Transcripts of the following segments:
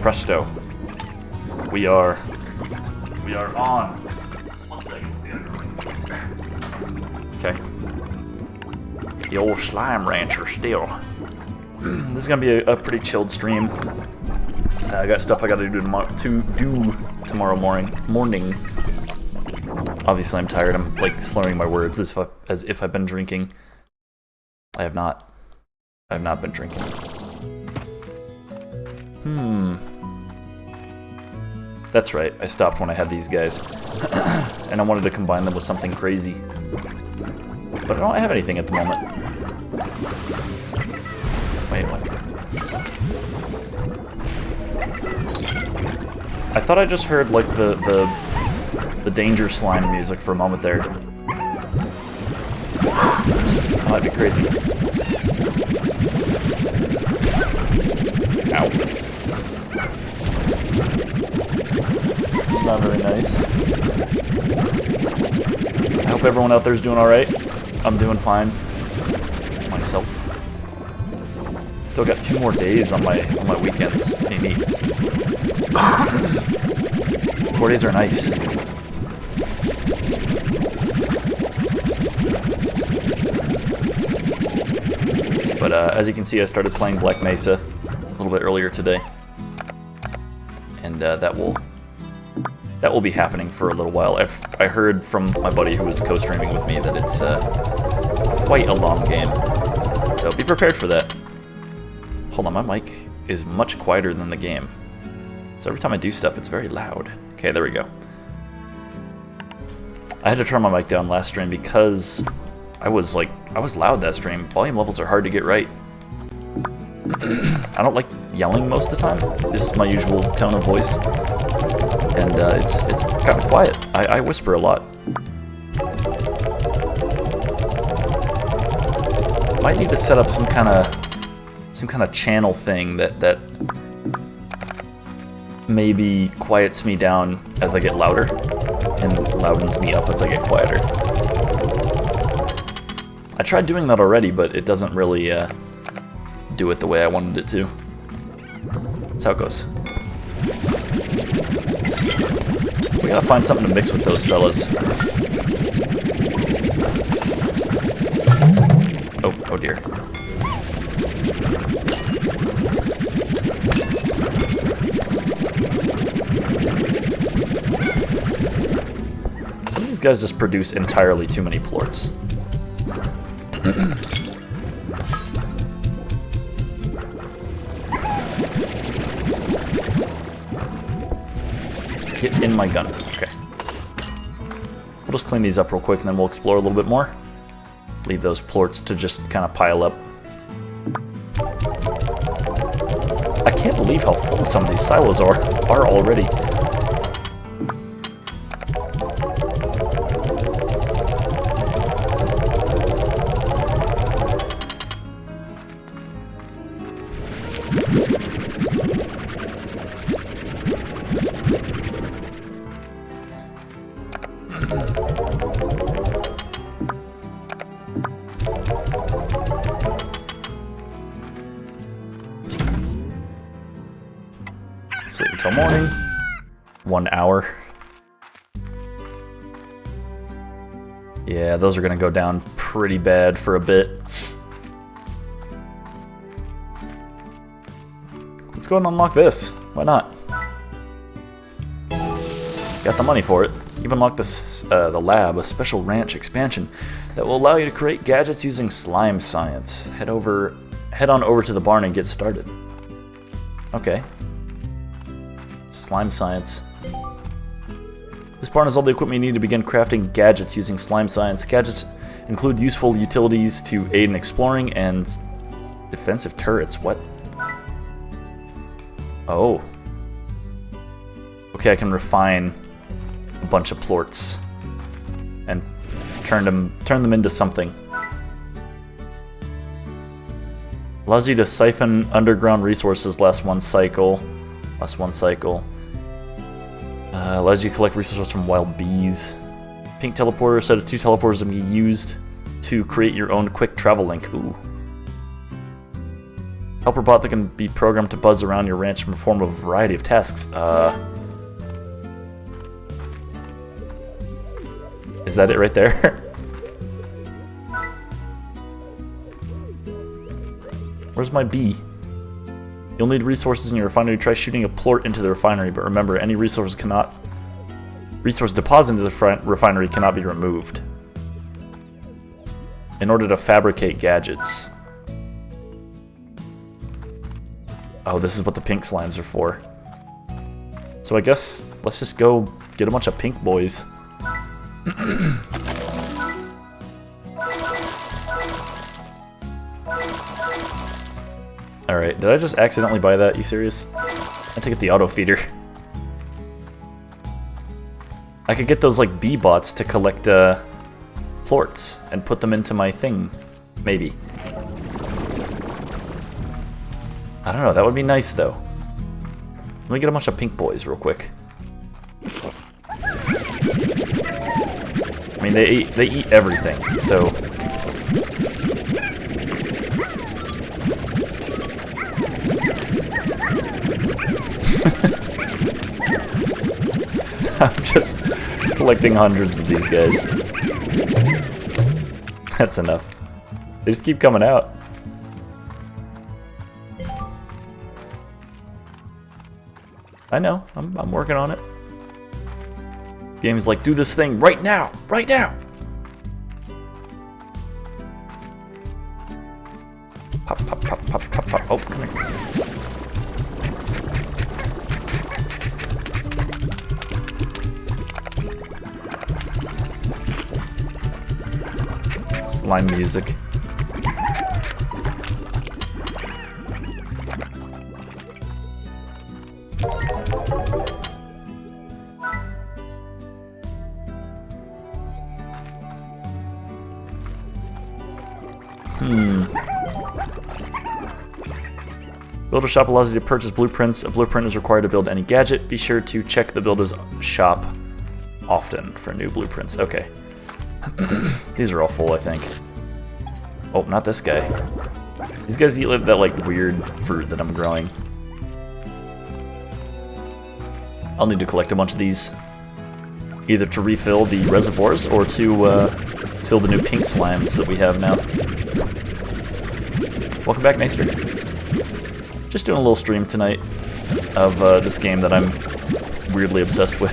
Presto. We are on. 1 second. Okay. The old slime rancher still. This is gonna be a pretty chilled stream. I got stuff I gotta do tomorrow morning. Obviously, I'm tired. I'm like slurring my words as if I've been drinking. I have not. I have not been drinking. That's right. I stopped when I had these guys, and I wanted to combine them with something crazy. But I don't have anything at the moment. Wait, what? I thought I just heard like the danger slime music for a moment there. That might be crazy. Ow. It's not very nice. I hope everyone out there is doing alright. I'm doing fine. Myself. Still got 2 more days on my weekends. Pretty neat. 4 days are nice. But as you can see, I started playing Black Mesa a little bit earlier today, and that will be happening for a little while. I heard from my buddy who was co-streaming with me that it's quite a long game, so be prepared for that. Hold on, my mic is much quieter than the game, so every time I do stuff, it's very loud. Okay, there we go. I had to turn my mic down last stream because I was loud that stream. Volume levels are hard to get right. I don't like yelling most of the time. This is my usual tone of voice, and it's kind of quiet. I whisper a lot. Might need to set up some kind of channel thing that maybe quiets me down as I get louder and loudens me up as I get quieter. I tried doing that already, but it doesn't really do it the way I wanted it to. That's how it goes. We gotta find something to mix with those fellas. Oh dear. Some of these guys just produce entirely too many plorts. Get in my gun. Okay. We'll just clean these up real quick and then we'll explore a little bit more. Leave those plorts to just kind of pile up. I can't believe how full some of these silos are already. Sleep until morning. 1 hour. Yeah, those are gonna go down pretty bad for a bit. Let's go and unlock this. Why not? Got the money for it. You've unlocked this, the lab, a special ranch expansion that will allow you to create gadgets using slime science. Head on over to the barn and get started. Okay. Slime science. This barn has all the equipment you need to begin crafting gadgets using slime science. Gadgets include useful utilities to aid in exploring and defensive turrets. What? Oh. Okay, I can refine a bunch of plorts and turn them into something. Allows you to siphon underground resources. Lasts one cycle. Allows you to collect resources from wild bees. Pink teleporter, set of 2 teleporters that can be used to create your own quick travel link. Ooh. Helper bot that can be programmed to buzz around your ranch and perform a variety of tasks. Is that it right there? Where's my bee? You'll need resources in your refinery. Try shooting a plort into the refinery, but remember, any resource deposited into the refinery cannot be removed. In order to fabricate gadgets. Oh, this is what the pink slimes are for. So I guess let's just go get a bunch of pink boys. Alright, did I just accidentally buy that? You serious? I had to get the auto feeder. I could get those like bee bots to collect plorts and put them into my thing. Maybe. I don't know, that would be nice though. Let me get a bunch of pink boys real quick. I mean, they eat everything, so... I'm just collecting hundreds of these guys. That's enough. They just keep coming out. I know, I'm working on it. Game's like, do this thing right now! Right now! Pop, pop, pop, pop, pop, pop. Oh, come here. Slime music. Builder shop allows you to purchase blueprints. A blueprint is required to build any gadget. Be sure to check the builder's shop often for new blueprints. Okay. These are all full, I think. Oh, not this guy. These guys eat that like weird fruit that I'm growing. I'll need to collect a bunch of these, either to refill the reservoirs or to fill the new pink slimes that we have now. Welcome back, Naster. Just doing a little stream tonight of this game that I'm weirdly obsessed with.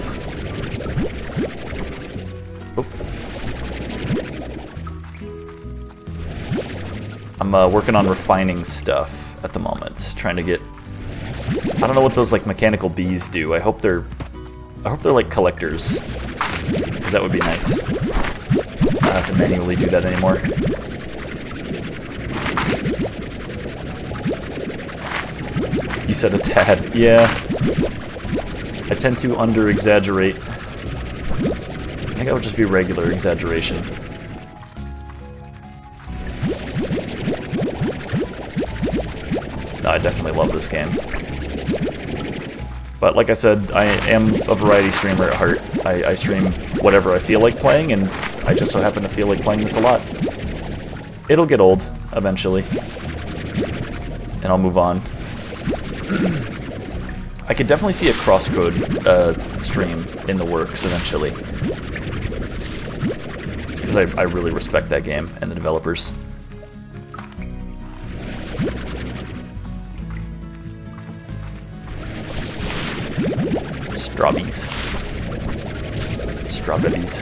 Oh. I'm working on refining stuff at the moment, trying to get... I don't know what those like mechanical bees do. I hope they're like collectors, 'cause that would be nice. I don't have to manually do that anymore. You said a tad. Yeah. I tend to under-exaggerate. I think that would just be regular exaggeration. No, I definitely love this game. But like I said, I am a variety streamer at heart. I stream whatever I feel like playing, and I just so happen to feel like playing this a lot. It'll get old, eventually. And I'll move on. I could definitely see a crosscode stream in the works eventually. Just because I really respect that game and the developers. Strawberries. Strawberries.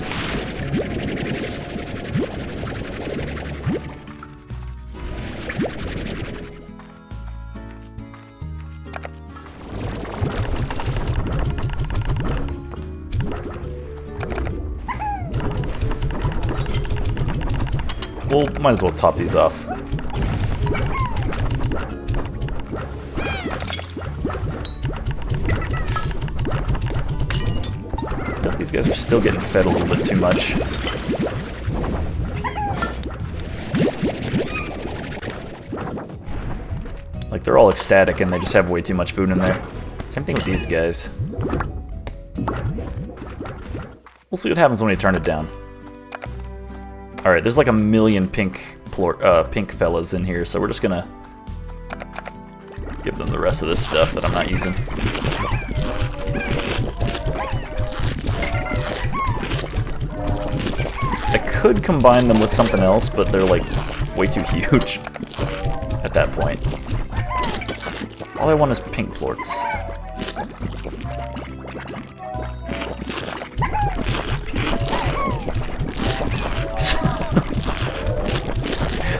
Well, might as well top these off. I think these guys are still getting fed a little bit too much. Like, they're all ecstatic and they just have way too much food in there. Same thing with these guys. We'll see what happens when we turn it down. Alright, there's like a million pink fellas in here, so we're just gonna Give them the rest of this stuff that I'm not using. I could combine them with something else, but they're like way too huge at that point. All I want is pink plorts.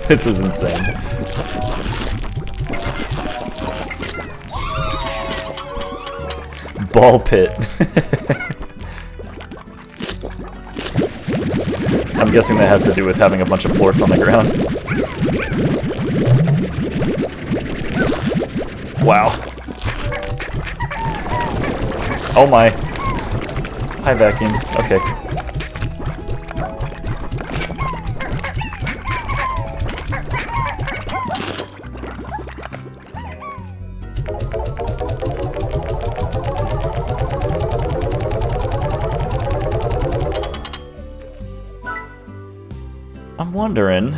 This is insane. Ball pit. I'm guessing that has to do with having a bunch of plorts on the ground. Wow. Oh my. Hi, vacuum. Okay. I'm wondering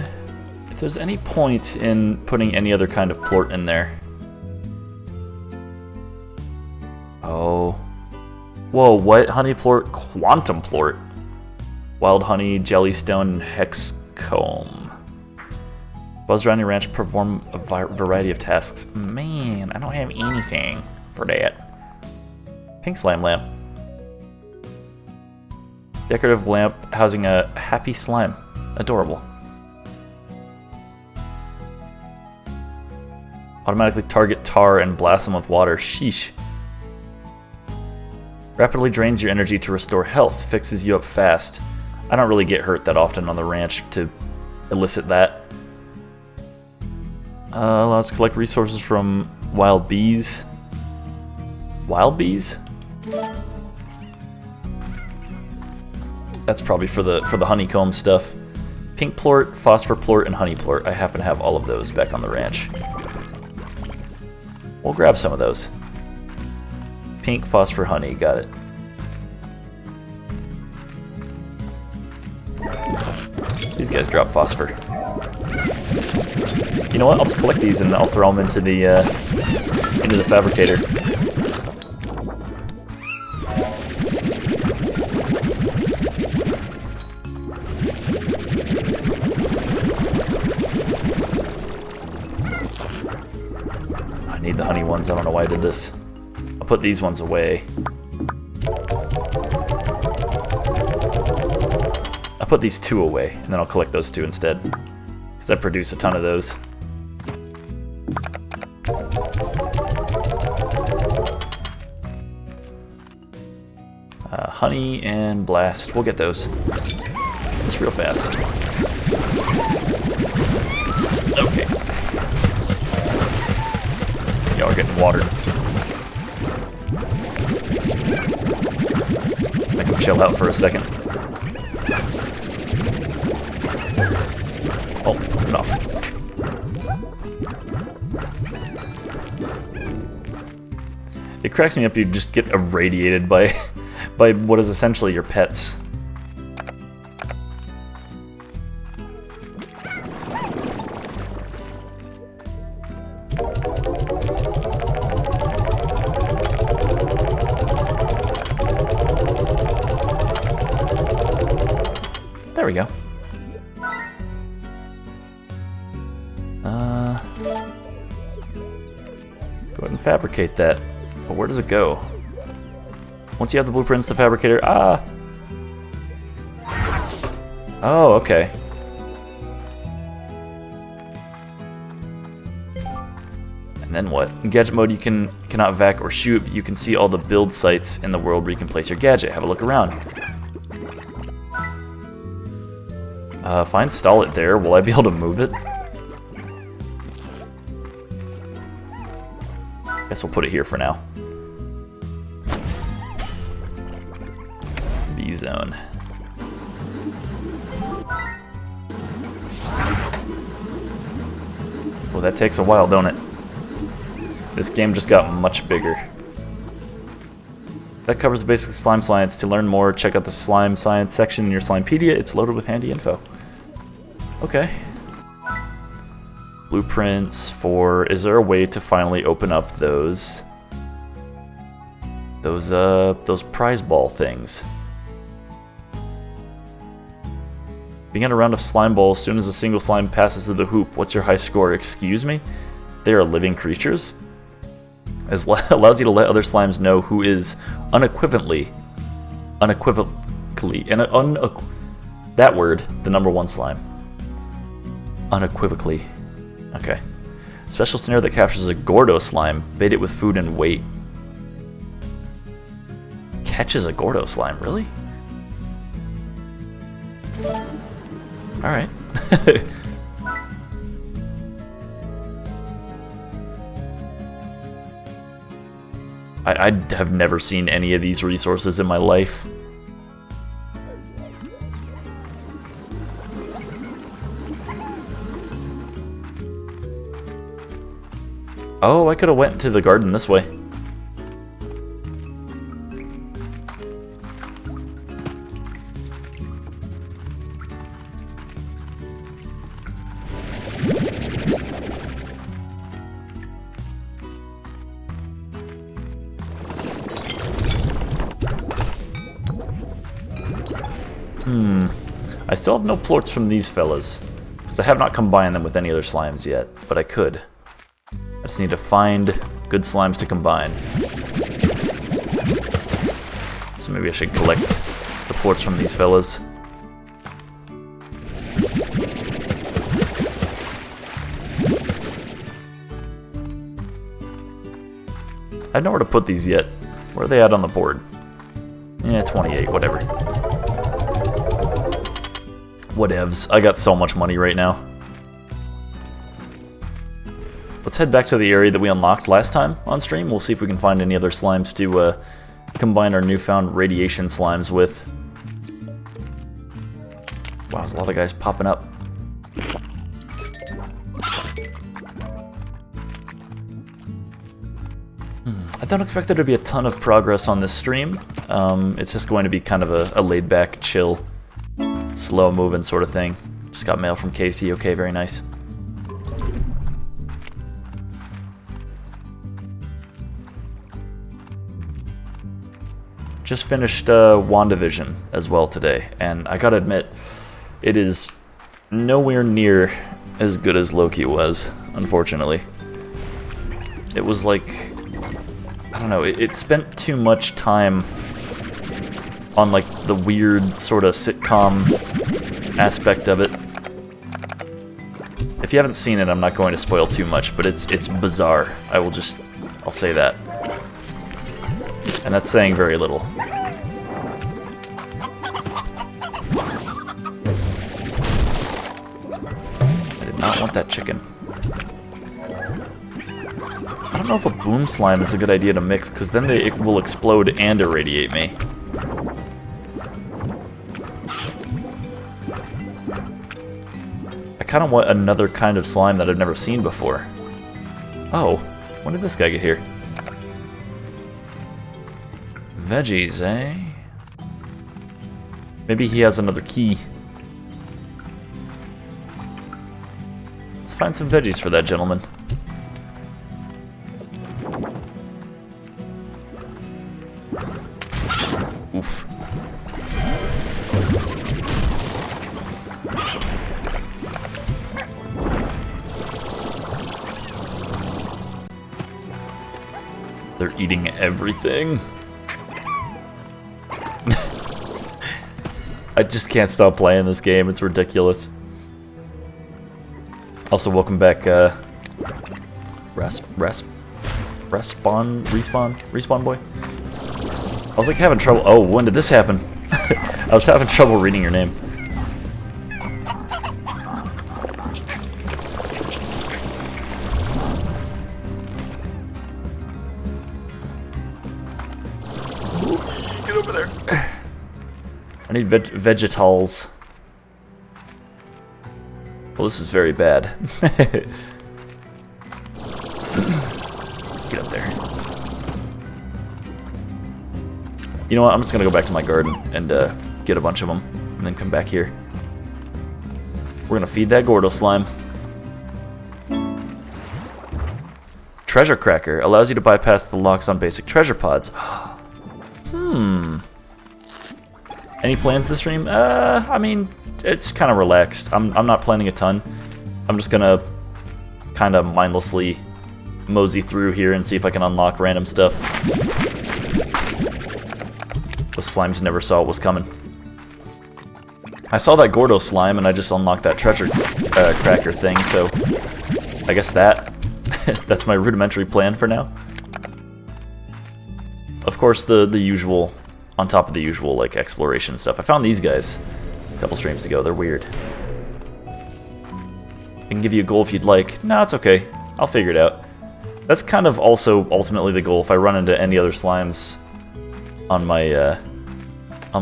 if there's any point in putting any other kind of plort in there. Oh. Whoa, what? Honey plort, quantum plort. Wild honey, jellystone, hexcomb. Buzz around your ranch, perform a variety of tasks. Man, I don't have anything for that. Pink slime lamp. Decorative lamp housing a happy slime. Adorable. Automatically target tar and blast them with water. Sheesh. Rapidly drains your energy to restore health. Fixes you up fast. I don't really get hurt that often on the ranch to elicit that. Allows to collect resources from wild bees. Wild bees? That's probably for the honeycomb stuff. Pink plort, phosphor plort, and honey plort. I happen to have all of those back on the ranch. We'll grab some of those. Pink, phosphor, honey. Got it. These guys drop phosphor. You know what? I'll just collect these and I'll throw them into the fabricator. I need the honey ones. I don't know why I did this. I'll put these ones away. I'll put these two away, and then I'll collect those two instead, because I produce a ton of those. Honey and blast. We'll get those. It's real fast. Okay. Y'all are getting watered. I can chill out for a second. Oh, enough. It cracks me up you just get irradiated by what is essentially your pets. There we go. Go ahead and fabricate that. But where does it go? Once you have the blueprints, the fabricator... Ah! Oh, okay. And then what? In gadget mode, you cannot vac or shoot, but you can see all the build sites in the world where you can place your gadget. Have a look around. If I install it there, will I be able to move it? Guess we'll put it here for now. B-zone. Well, that takes a while, don't it? This game just got much bigger. That covers the basic slime science. To learn more, check out the slime science section in your Slimepedia. It's loaded with handy info. Okay. Blueprints for... Is there a way to finally open up those prize ball things? Begin a round of slime balls as soon as a single slime passes through the hoop. What's your high score? Excuse me? They are living creatures? Allows you to let other slimes know who is unequivocally, that word, the number one slime. Unequivocally. Okay. Special snare that captures a Gordo slime. Bait it with food and wait. Catches a Gordo slime, really? Alright. I have never seen any of these resources in my life. Oh, I could have went to the garden this way. I still have no plorts from these fellas, because I have not combined them with any other slimes yet, but I could. I just need to find good slimes to combine. So maybe I should collect the plorts from these fellas. I know where to put these yet. Where are they at on the board? Yeah, 28, whatever. Whatevs. I got so much money right now. Let's head back to the area that we unlocked last time on stream. We'll see if we can find any other slimes to combine our newfound radiation slimes with. Wow, there's a lot of guys popping up. I don't expect there to be a ton of progress on this stream. It's just going to be kind of a laid-back, chill, slow-moving sort of thing. Just got mail from Casey. Okay, very nice. Just finished WandaVision as well today, and I gotta admit, it is nowhere near as good as Loki was, unfortunately. It was like, I don't know, it spent too much time on like the weird sort of sitcom aspect of it. If you haven't seen it, I'm not going to spoil too much, but it's bizarre. I'll say that. And that's saying very little. I did not want that chicken. I don't know if a boom slime is a good idea to mix, because then it will explode and irradiate me. I kind of want another kind of slime that I've never seen before. Oh, when did this guy get here? Veggies, eh? Maybe he has another key. Let's find some veggies for that gentleman. Oof. They're eating everything. I just can't stop playing this game. It's ridiculous. Also, welcome back, Respawn boy. I was like having trouble. Oh, when did this happen? I was having trouble reading your name. Get over there. I need vegetals. Well, this is very bad. Get up there. You know what? I'm just gonna go back to my garden and get a bunch of them, and then come back here. We're gonna feed that Gordo slime. treasure cracker. Allows you to bypass the locks on basic treasure pods. Any plans this stream? I mean, it's kind of relaxed. I'm not planning a ton. I'm just gonna kind of mindlessly mosey through here and see if I can unlock random stuff. The slimes never saw what was coming. I saw that Gordo slime and I just unlocked that treasure cracker thing, so I guess that's my rudimentary plan for now. Of course, the usual, on top of the usual like exploration stuff. I found these guys a couple streams ago. They're weird. I can give you a goal if you'd like. No, it's okay. I'll figure it out. That's kind of also ultimately the goal. If I run into any other slimes on my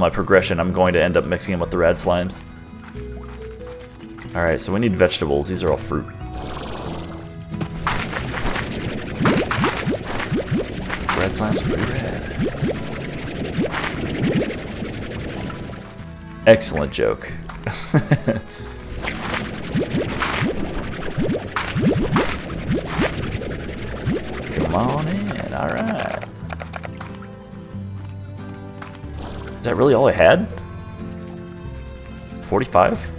progression, I'm going to end up mixing them with the rad slimes. Alright, so we need vegetables. These are all fruit. Red slimes are pretty rad. Excellent joke. Come on in, alright. Is that really all I had? 45?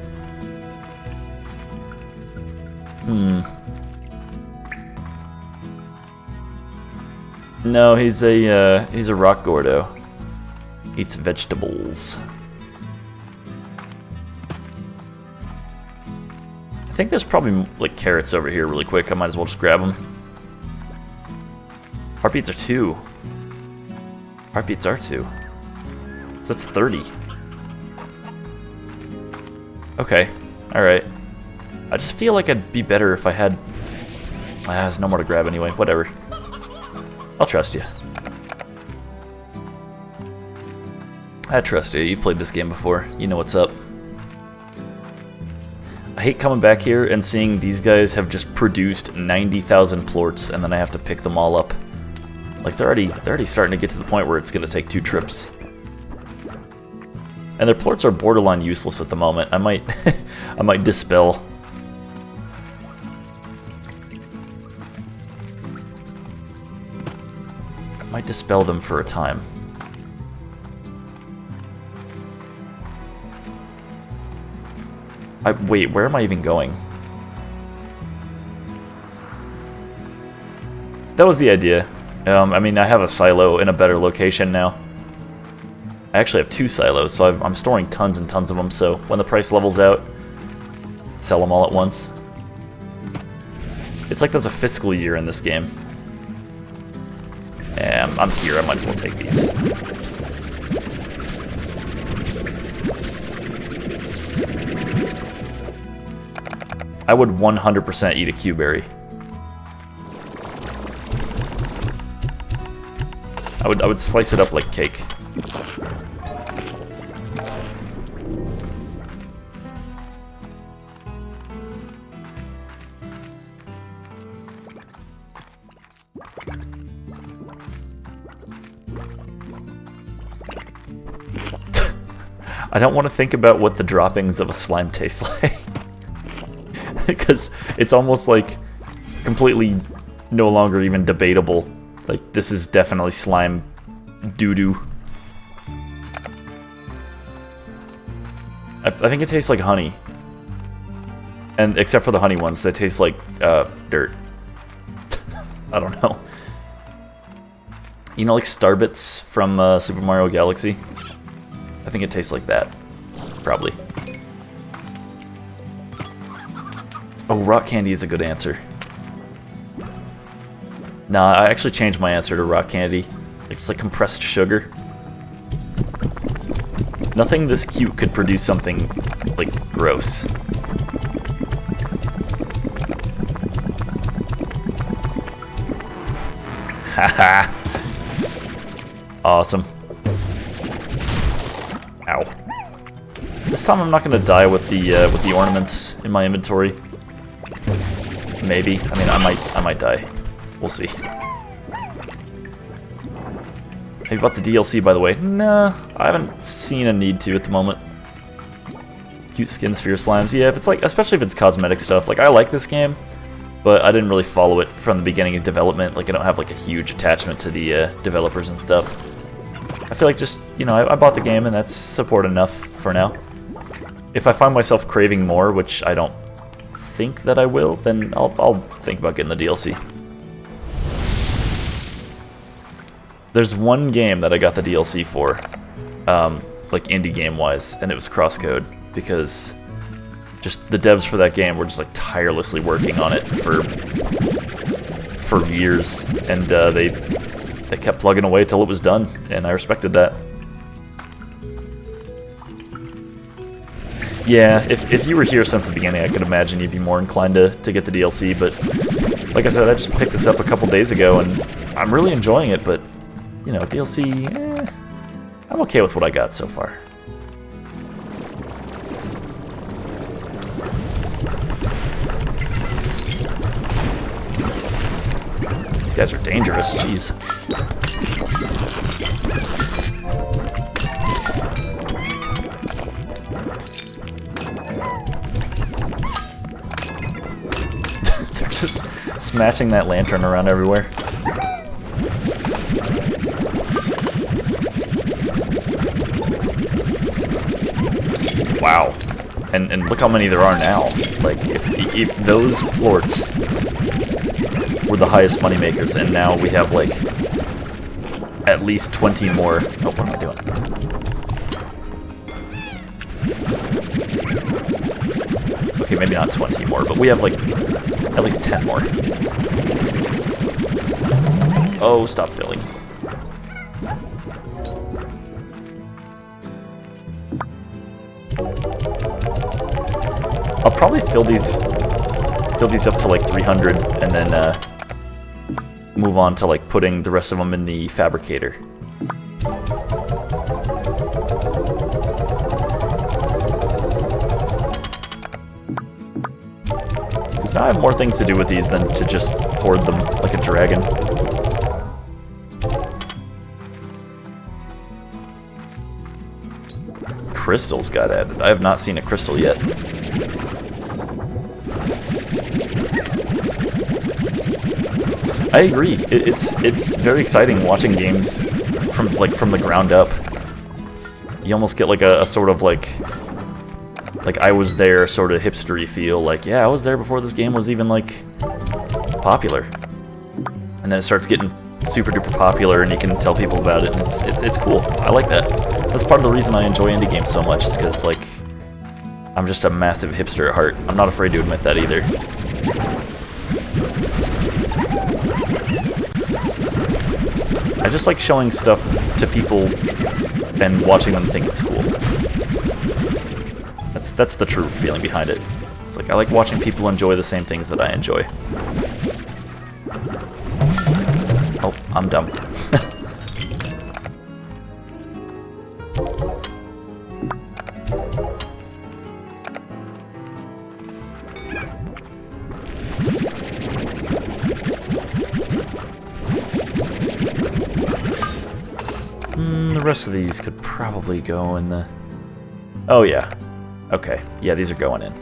No, he's a rock Gordo. Eats vegetables. I think there's probably like carrots over here really quick. I might as well just grab them. Heartbeats are 2. Heartbeats are 2. So that's 30. Okay, alright. I just feel like I'd be better if I had... there's no more to grab anyway, whatever. I'll trust you. I trust you, you've played this game before. You know what's up. I hate coming back here and seeing these guys have just produced 90,000 plorts and then I have to pick them all up. Like, they're already starting to get to the point where it's going to take 2 trips. And their plorts are borderline useless at the moment. I might I might dispel. I might dispel them for a time. Wait, where am I even going? That was the idea. I mean, I have a silo in a better location now. I actually have 2 silos, so I'm storing tons and tons of them, so when the price levels out, sell them all at once. It's like there's a fiscal year in this game. And I'm here, I might as well take these. I would 100% eat a Q-berry. I would slice it up like cake. I don't want to think about what the droppings of a slime taste like. Because it's almost like completely no longer even debatable. Like, this is definitely slime doo-doo. I think it tastes like honey. And except for the honey ones, they taste like dirt. I don't know. You know, like Starbits from Super Mario Galaxy? I think it tastes like that. Probably. Oh, rock candy is a good answer. Nah, I actually changed my answer to rock candy. It's like compressed sugar. Nothing this cute could produce something, like, gross. Haha. Awesome. Ow. This time I'm not gonna die with the ornaments in my inventory. Maybe. I mean, I might die. We'll see. Have you bought the DLC, by the way? Nah, I haven't seen a need to at the moment. Cute skins for your slimes. Yeah, if it's like, especially if it's cosmetic stuff. Like, I like this game, but I didn't really follow it from the beginning of development. Like, I don't have like a huge attachment to the developers and stuff. I feel like just, you know, I bought the game and that's support enough for now. If I find myself craving more, which I don't think that I will, then I'll think about getting the DLC. There's one game that I got the DLC for, like indie game-wise, and it was Crosscode, because just the devs for that game were just like tirelessly working on it for years, and they kept plugging away till it was done, and I respected that. Yeah, if you were here since the beginning, I could imagine you'd be more inclined to get the DLC, but like I said, I just picked this up a couple days ago, and I'm really enjoying it, but, you know, DLC, I'm okay with what I got so far. These guys are dangerous, jeez. They're just smashing that lantern around everywhere. Wow. And look how many there are now. Like, if those plorts were the highest money makers, and now we have, like, at least 20 more. Oh, what am I doing? Okay, maybe not 20 more, but we have, like, at least 10 more. Oh, stop filling. I'll probably fill these up to like 300 and then move on to like putting the rest of them in the fabricator. Because now I have more things to do with these than to just hoard them like a dragon. Crystals got added. I have not seen a crystal yet. I agree. It's very exciting watching games from the ground up. You almost get like a sort of like I was there sort of hipstery feel. Like, yeah, I was there before this game was even like popular. And then it starts getting super duper popular, and you can tell people about it, and it's cool. I like that. That's part of the reason I enjoy indie games so much, is because like I'm just a massive hipster at heart. I'm not afraid to admit that either. I just like showing stuff to people and watching them think it's cool. That's the true feeling behind it. It's like I like watching people enjoy the same things that I enjoy. Oh, I'm dumb. The rest of these could probably go in the... Oh, yeah. Okay. Yeah, these are going in.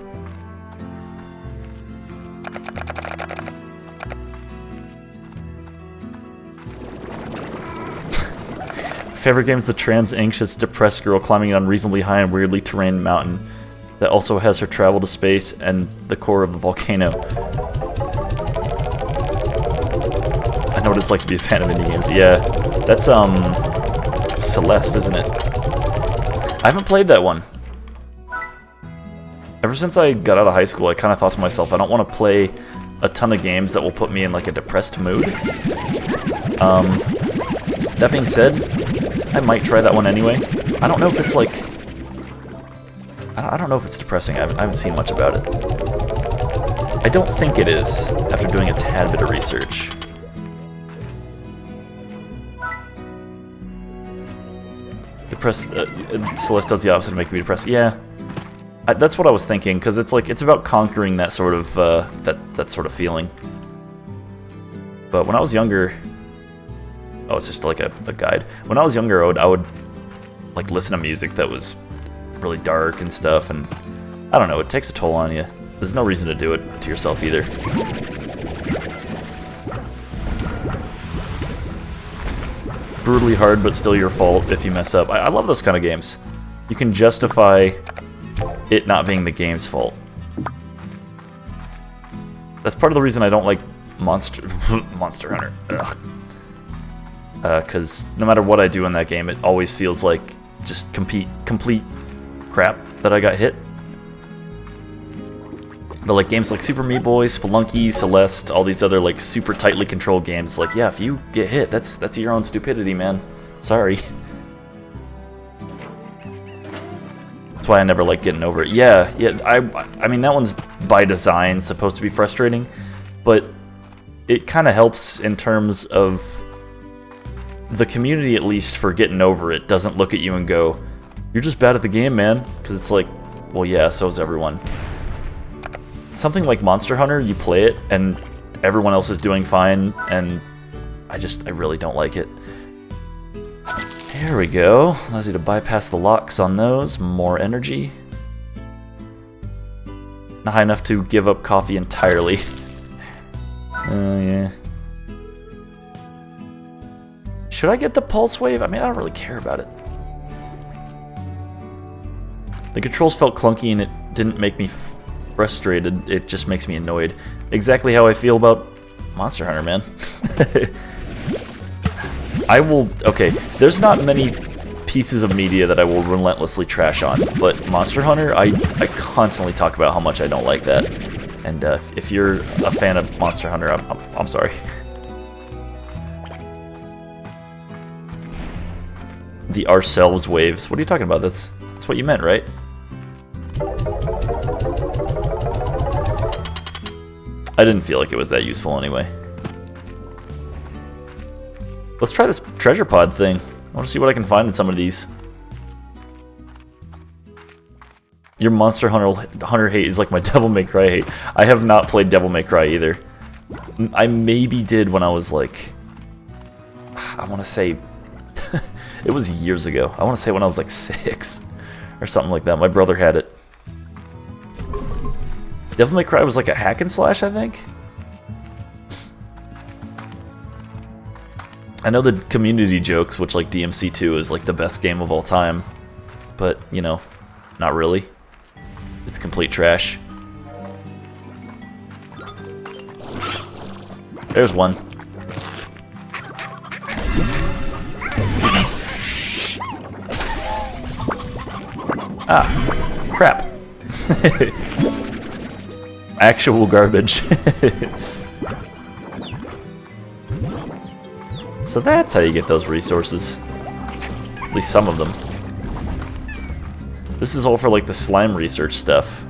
Favorite game is the trans, anxious, depressed girl climbing an unreasonably high and weirdly terrained mountain that also has her travel to space and the core of the volcano. I know what it's like to be a fan of indie games. Yeah, that's Celeste, isn't it? I haven't played that one. Ever since I got out of high school, I kind of thought to myself, I don't want to play a ton of games that will put me in like a depressed mood. That being said, I might try that one anyway. I don't know if it's like... I don't know if it's depressing. I haven't seen much about it. I don't think it is, after doing a tad bit of research. Depressed... Celeste does the opposite of make me depressed. Yeah. That's what I was thinking, because it's like, it's about conquering that sort of, that sort of feeling. But when I was younger... Oh, it's just like a guide. When I was younger, I would like listen to music that was really dark and stuff, and I don't know, it takes a toll on you. There's no reason to do it to yourself either. brutally hard, but still your fault if you mess up. I love those kind of games. You can justify it not being the game's fault. That's part of the reason I don't like Monster Hunter. Because no matter what I do in that game, it always feels like just complete crap that I got hit. But like games like Super Meat Boy, Spelunky, Celeste, all these other like super tightly controlled games, like yeah, if you get hit, that's your own stupidity, man. Sorry. That's why I never like getting over it. Yeah, I mean that one's by design supposed to be frustrating, but it kind of helps in terms of the community, at least, for getting over it doesn't look at you and go, you're just bad at the game, man. Because it's like, well, yeah, so is everyone. Something like Monster Hunter, you play it, and everyone else is doing fine, and I really don't like it. There we go. Allows you to bypass the locks on those. More energy. Not high enough to give up coffee entirely. Oh, yeah. Should I get the pulse wave? I mean, I don't really care about it. The controls felt clunky and it didn't make me frustrated. It just makes me annoyed. Exactly how I feel about Monster Hunter, man. Okay, there's not many pieces of media that I will relentlessly trash on, but Monster Hunter, I constantly talk about how much I don't like that. And if you're a fan of Monster Hunter, I'm sorry. The ourselves waves. What are you talking about? That's what you meant, right? I didn't feel like it was that useful anyway. Let's try this treasure pod thing. I want to see what I can find in some of these. Your Monster Hunter hate is like my Devil May Cry hate. I have not played Devil May Cry either. I maybe did when I was like... I want to say... it was years ago. I want to say when I was like 6 or something like that. My brother had it. Devil May Cry was like a hack and slash, I think? I know the community jokes, which like DMC2 is like the best game of all time. But, you know, not really. It's complete trash. There's one. Ah, crap. Actual garbage. So that's how you get those resources. At least some of them. This is all for like the slime research stuff.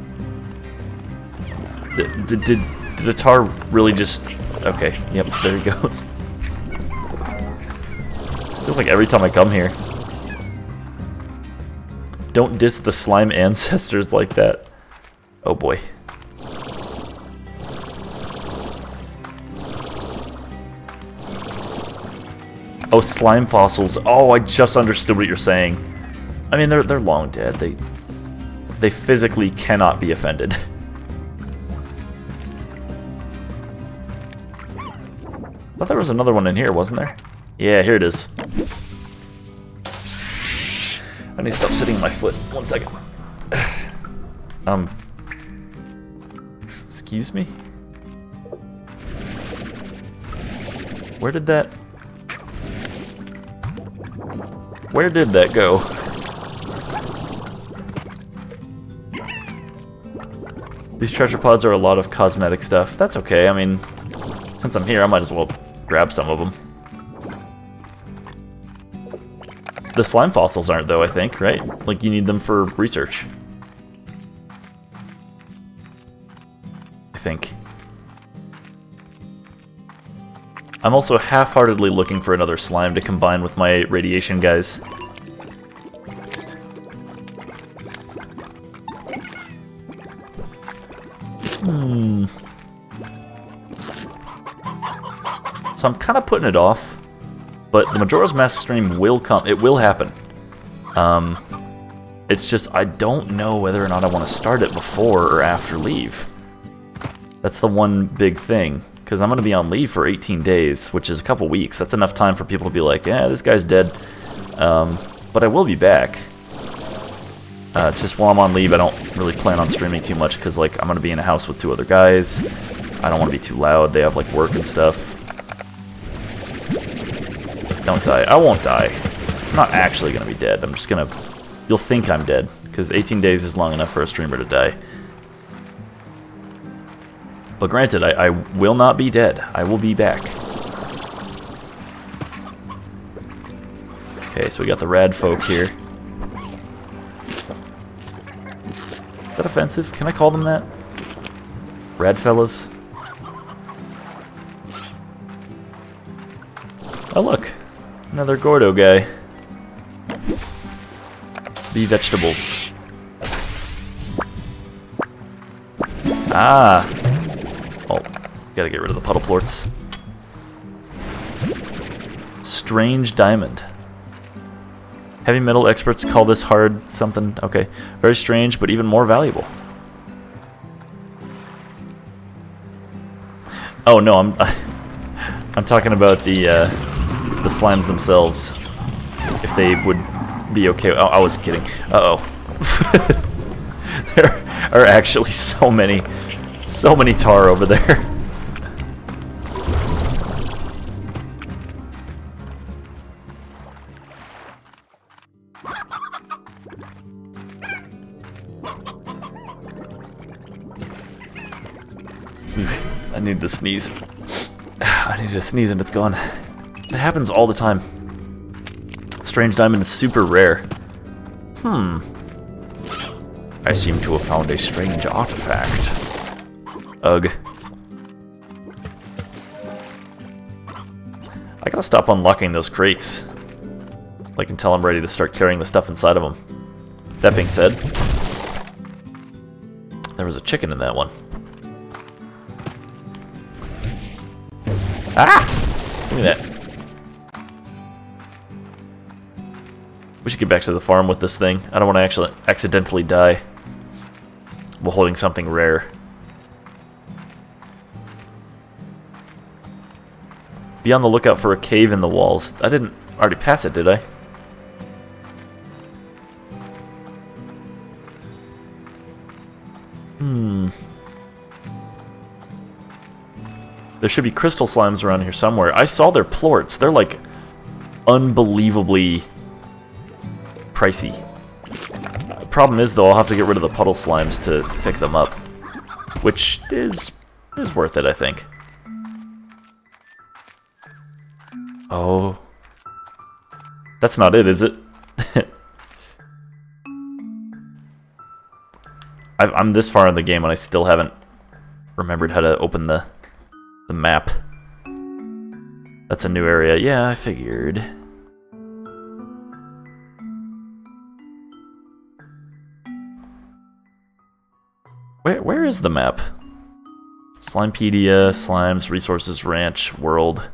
Did Atar really just... Okay, yep, there he goes. Feels like every time I come here. Don't diss the slime ancestors like that. Oh boy. Oh, slime fossils. Oh, I just understood what you're saying. I mean, they're long dead. They physically cannot be offended. I thought there was another one in here, wasn't there? Yeah, here it is. I need to stop sitting on my foot. 1 second. Excuse me? Where did that go? These treasure pods are a lot of cosmetic stuff. That's okay. I mean, since I'm here, I might as well grab some of them. The slime fossils aren't, though, I think, right? Like, you need them for research. I think. I'm also half-heartedly looking for another slime to combine with my radiation guys. So I'm kind of putting it off, but the Majora's Mask stream will come. It will happen. It's just I don't know whether or not I want to start it before or after leave. That's the one big thing. because I'm going to be on leave for 18 days, which is a couple weeks. That's enough time for people to be like, yeah, this guy's dead. But I will be back. It's just while I'm on leave, I don't really plan on streaming too much, because like I'm going to be in a house with 2 other guys. I don't want to be too loud. They have like work and stuff. Don't die. I won't die. I'm not actually going to be dead. I'm just going to... You'll think I'm dead, because 18 days is long enough for a streamer to die. But granted, I will not be dead. I will be back. Okay, so we got the rad folk here. Is that offensive? Can I call them that? Rad fellas? Oh look, another Gordo guy. Be vegetables. Ah! Oh, gotta get rid of the puddle plorts. Strange diamond. Heavy metal experts call this hard something. Okay, very strange, but even more valuable. Oh no, I'm talking about the slimes themselves. If they would be okay. Oh, I was kidding. Uh-oh. There are actually so many tar over there. I need to sneeze. I need to sneeze and it's gone. It happens all the time. Strange diamond is super rare. I seem to have found a strange artifact. Ugh. I gotta stop unlocking those crates. Like until I'm ready to start carrying the stuff inside of them. That being said, there was a chicken in that one. Ah! Give me that. We should get back to the farm with this thing. I don't want to actually accidentally die while holding something rare. Be on the lookout for a cave in the walls. I didn't already pass it, did I? There should be crystal slimes around here somewhere. I saw their plorts. They're like unbelievably pricey. Problem is though, I'll have to get rid of the puddle slimes to pick them up, which is worth it, I think. Oh, that's not it, is it? I'm this far in the game and I still haven't remembered how to open the map. That's a new area. Yeah, I figured. Where is the map? Slimepedia, Slimes, Resources, Ranch, World.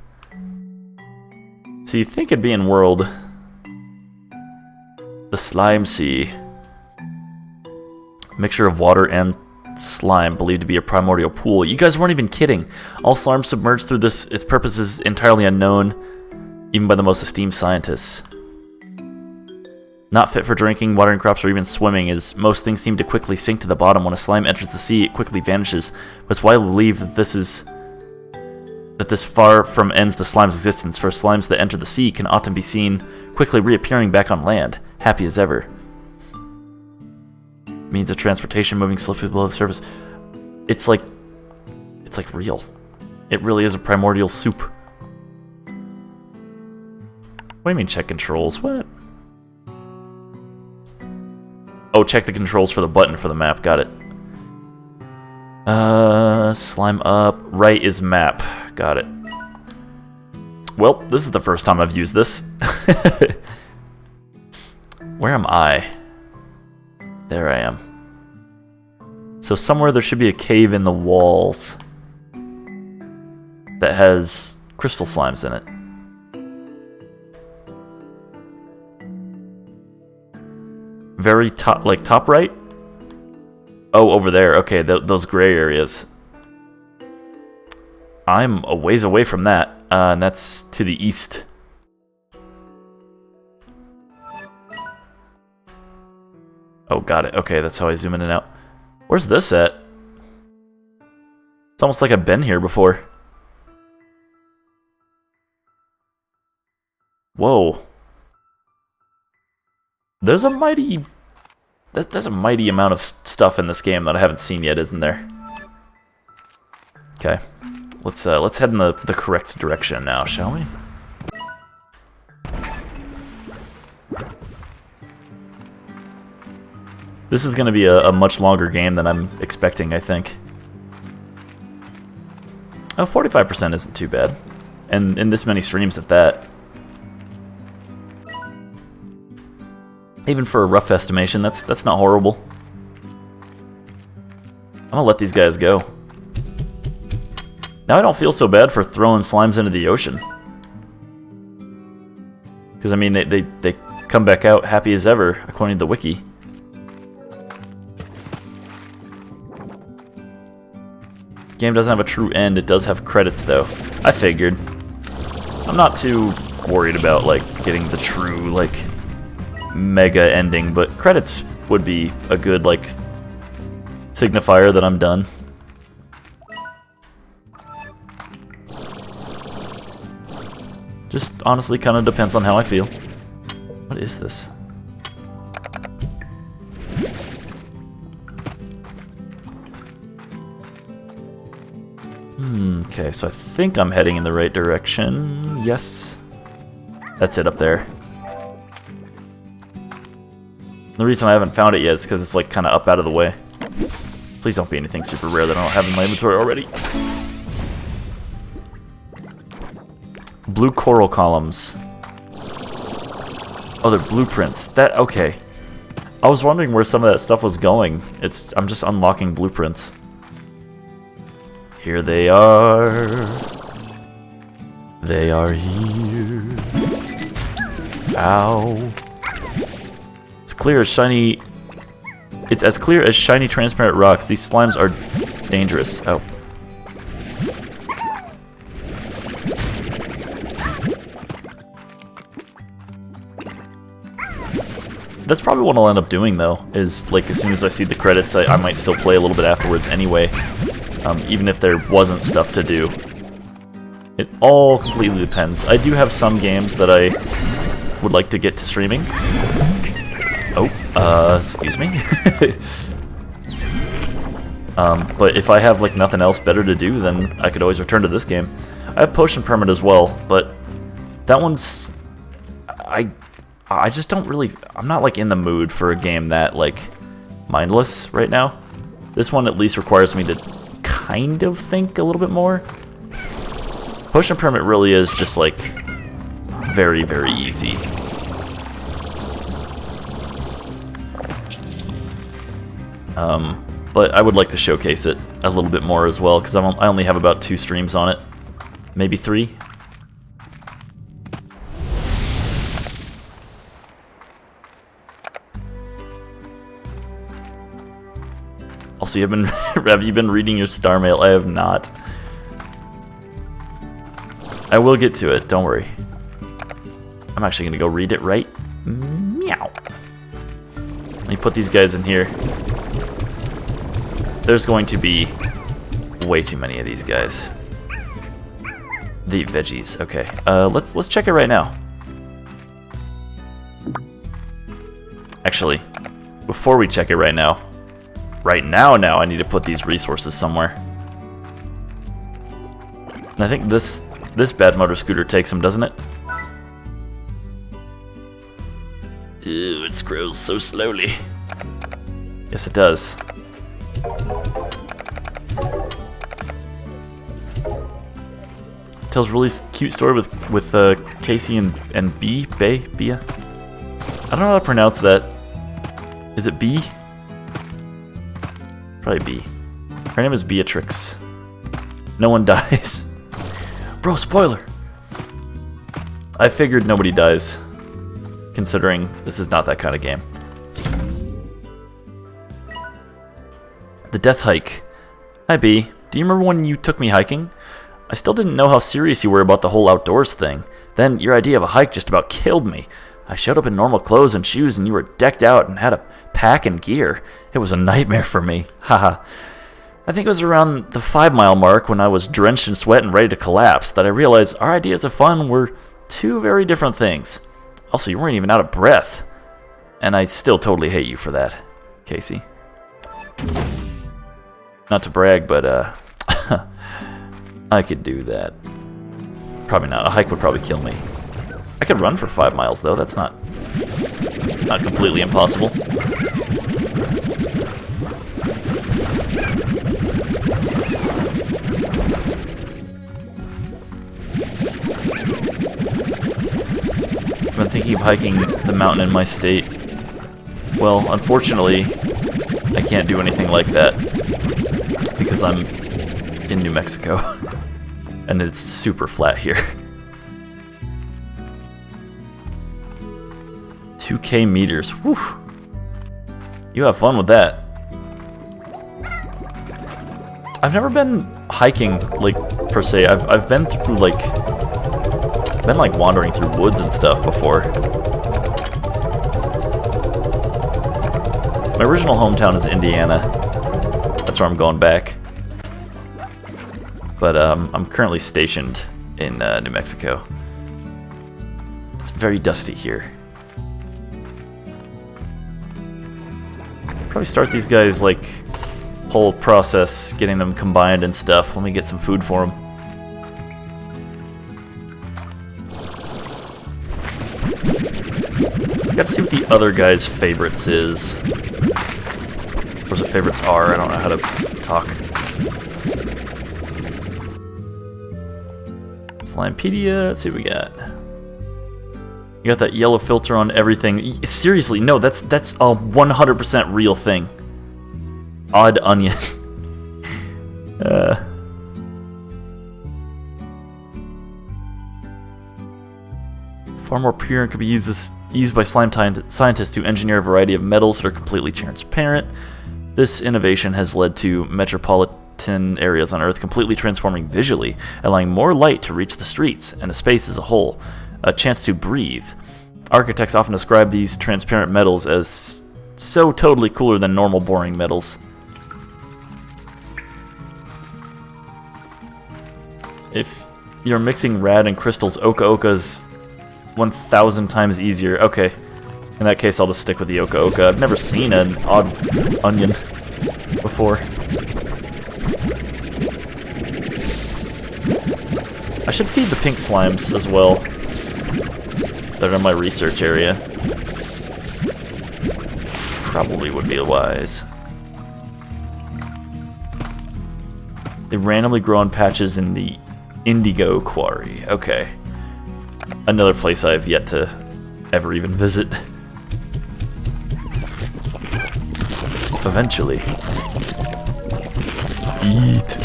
So you think it'd be in World. The Slime Sea. Mixture of water and slime, believed to be a primordial pool. You guys weren't even kidding. All slime submerged through this. Its purpose is entirely unknown, even by the most esteemed scientists. Not fit for drinking, watering crops, or even swimming, as most things seem to quickly sink to the bottom. When a slime enters the sea, it quickly vanishes. But it's widely believed that this far from ends the slime's existence, for slimes that enter the sea can often be seen quickly reappearing back on land, happy as ever. Means of transportation moving swiftly below the surface. It's like real. It really is a primordial soup. What do you mean check controls? What? Oh, check the controls for the button for the map. Got it. Slime up. Right is map. Got it. Well, this is the first time I've used this. Where am I? There I am. So somewhere there should be a cave in the walls that has crystal slimes in it. Very top, like top right? Oh, over there. Okay, those gray areas. I'm a ways away from that, and that's to the east. Oh, got it. Okay, that's how I zoom in and out. Where's this at? It's almost like I've been here before. Whoa. There's a mighty... There's a mighty amount of stuff in this game that I haven't seen yet, isn't there? Okay. Let's head in the correct direction now, shall we? This is going to be a much longer game than I'm expecting, I think. Oh, 45% isn't too bad. And in this many streams at that. Even for a rough estimation, that's not horrible. I'm gonna let these guys go. Now I don't feel so bad for throwing slimes into the ocean. Because, I mean, they come back out happy as ever, according to the wiki. Game doesn't have a true end, it does have credits though. I figured. I'm not too worried about, like, getting the true, like, mega ending, but credits would be a good, like, signifier that I'm done. Just honestly kind of depends on how I feel. What is this? Okay, so I think I'm heading in the right direction. Yes. That's it up there. The reason I haven't found it yet is because it's like kind of up out of the way. Please don't be anything super rare that I don't have in my inventory already. Blue coral columns. Oh, they're blueprints. Okay. I was wondering where some of that stuff was going. I'm just unlocking blueprints. Here they are. They are here. Ow. It's clear as shiny... It's as clear as shiny transparent rocks. These slimes are dangerous. Oh. That's probably what I'll end up doing, though, is, like, as soon as I see the credits, I might still play a little bit afterwards anyway, even if there wasn't stuff to do. It all completely depends. I do have some games that I would like to get to streaming. Oh, excuse me? But if I have, like, nothing else better to do, then I could always return to this game. I have Potion Permit as well, but that one's... I just don't really... I'm not, like, in the mood for a game that, like, mindless right now. This one at least requires me to kind of think a little bit more. Potion Permit really is just, like, very, very easy. But I would like to showcase it a little bit more as well, because I only have about 2 streams on it. Maybe 3. Also, have you been reading your star mail? I have not. I will get to it, don't worry. I'm actually gonna go read it right. Meow. Let me put these guys in here. There's going to be way too many of these guys. The veggies, okay. Let's check it right now. Actually, before we check it right now, I need to put these resources somewhere. And I think this bad motor scooter takes them, doesn't it? Ew, it scrolls so slowly. Yes, it does. Tells a really cute story with Casey and Bea. I don't know how to pronounce that. Is it B? Probably B. Her name is Beatrix. No one dies. Bro, spoiler! I figured nobody dies, considering this is not that kind of game. The Death Hike. Hi, B. Do you remember when you took me hiking? I still didn't know how serious you were about the whole outdoors thing. Then your idea of a hike just about killed me. I showed up in normal clothes and shoes and you were decked out and had a pack and gear. It was a nightmare for me. Haha. I think it was around the 5-mile mark when I was drenched in sweat and ready to collapse that I realized our ideas of fun were two very different things. Also, you weren't even out of breath. And I still totally hate you for that, Casey. Not to brag, but I could do that. Probably not. A hike would probably kill me. I could run for 5 miles, though. It's not completely impossible. I've been thinking of hiking the mountain in my state. Well, unfortunately, I can't do anything like that because I'm in New Mexico and it's super flat here. 2K meters. Whew. You have fun with that. I've never been hiking, like, per se. I've been through, like, wandering through woods and stuff before. My original hometown is Indiana. That's where I'm going back. But I'm currently stationed in New Mexico. It's very dusty here. Probably start these guys, like, whole process, getting them combined and stuff. Let me get some food for them. Gotta see what the other guy's favorites is. Or his favorites are. I don't know how to talk. Slimepedia, let's see what we got. You got that yellow filter on everything. Seriously, no, that's a 100% real thing. Odd onion. Far more pure and can be used by slime scientists to engineer a variety of metals that are completely transparent. This innovation has led to metropolitan areas on Earth completely transforming visually, allowing more light to reach the streets and the space as a whole. A chance to breathe. Architects often describe these transparent metals as so totally cooler than normal boring metals. If you're mixing rad and crystals, Oka Oka's 1,000 times easier. Okay, in that case I'll just stick with the Oka Oka. I've never seen an odd onion before. I should feed the pink slimes as well. They're in my research area. Probably would be wise. They randomly grow on patches in the Indigo Quarry. Okay. Another place I've yet to ever even visit. Eventually. Eat.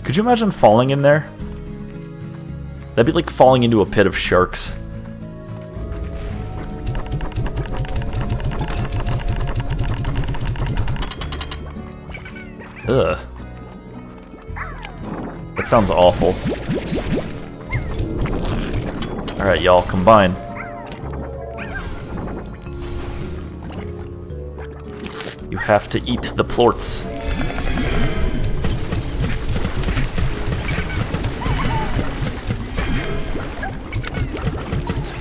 Could you imagine falling in there? That'd be like falling into a pit of sharks. Ugh. That sounds awful. Alright, y'all, combine. You have to eat the plorts.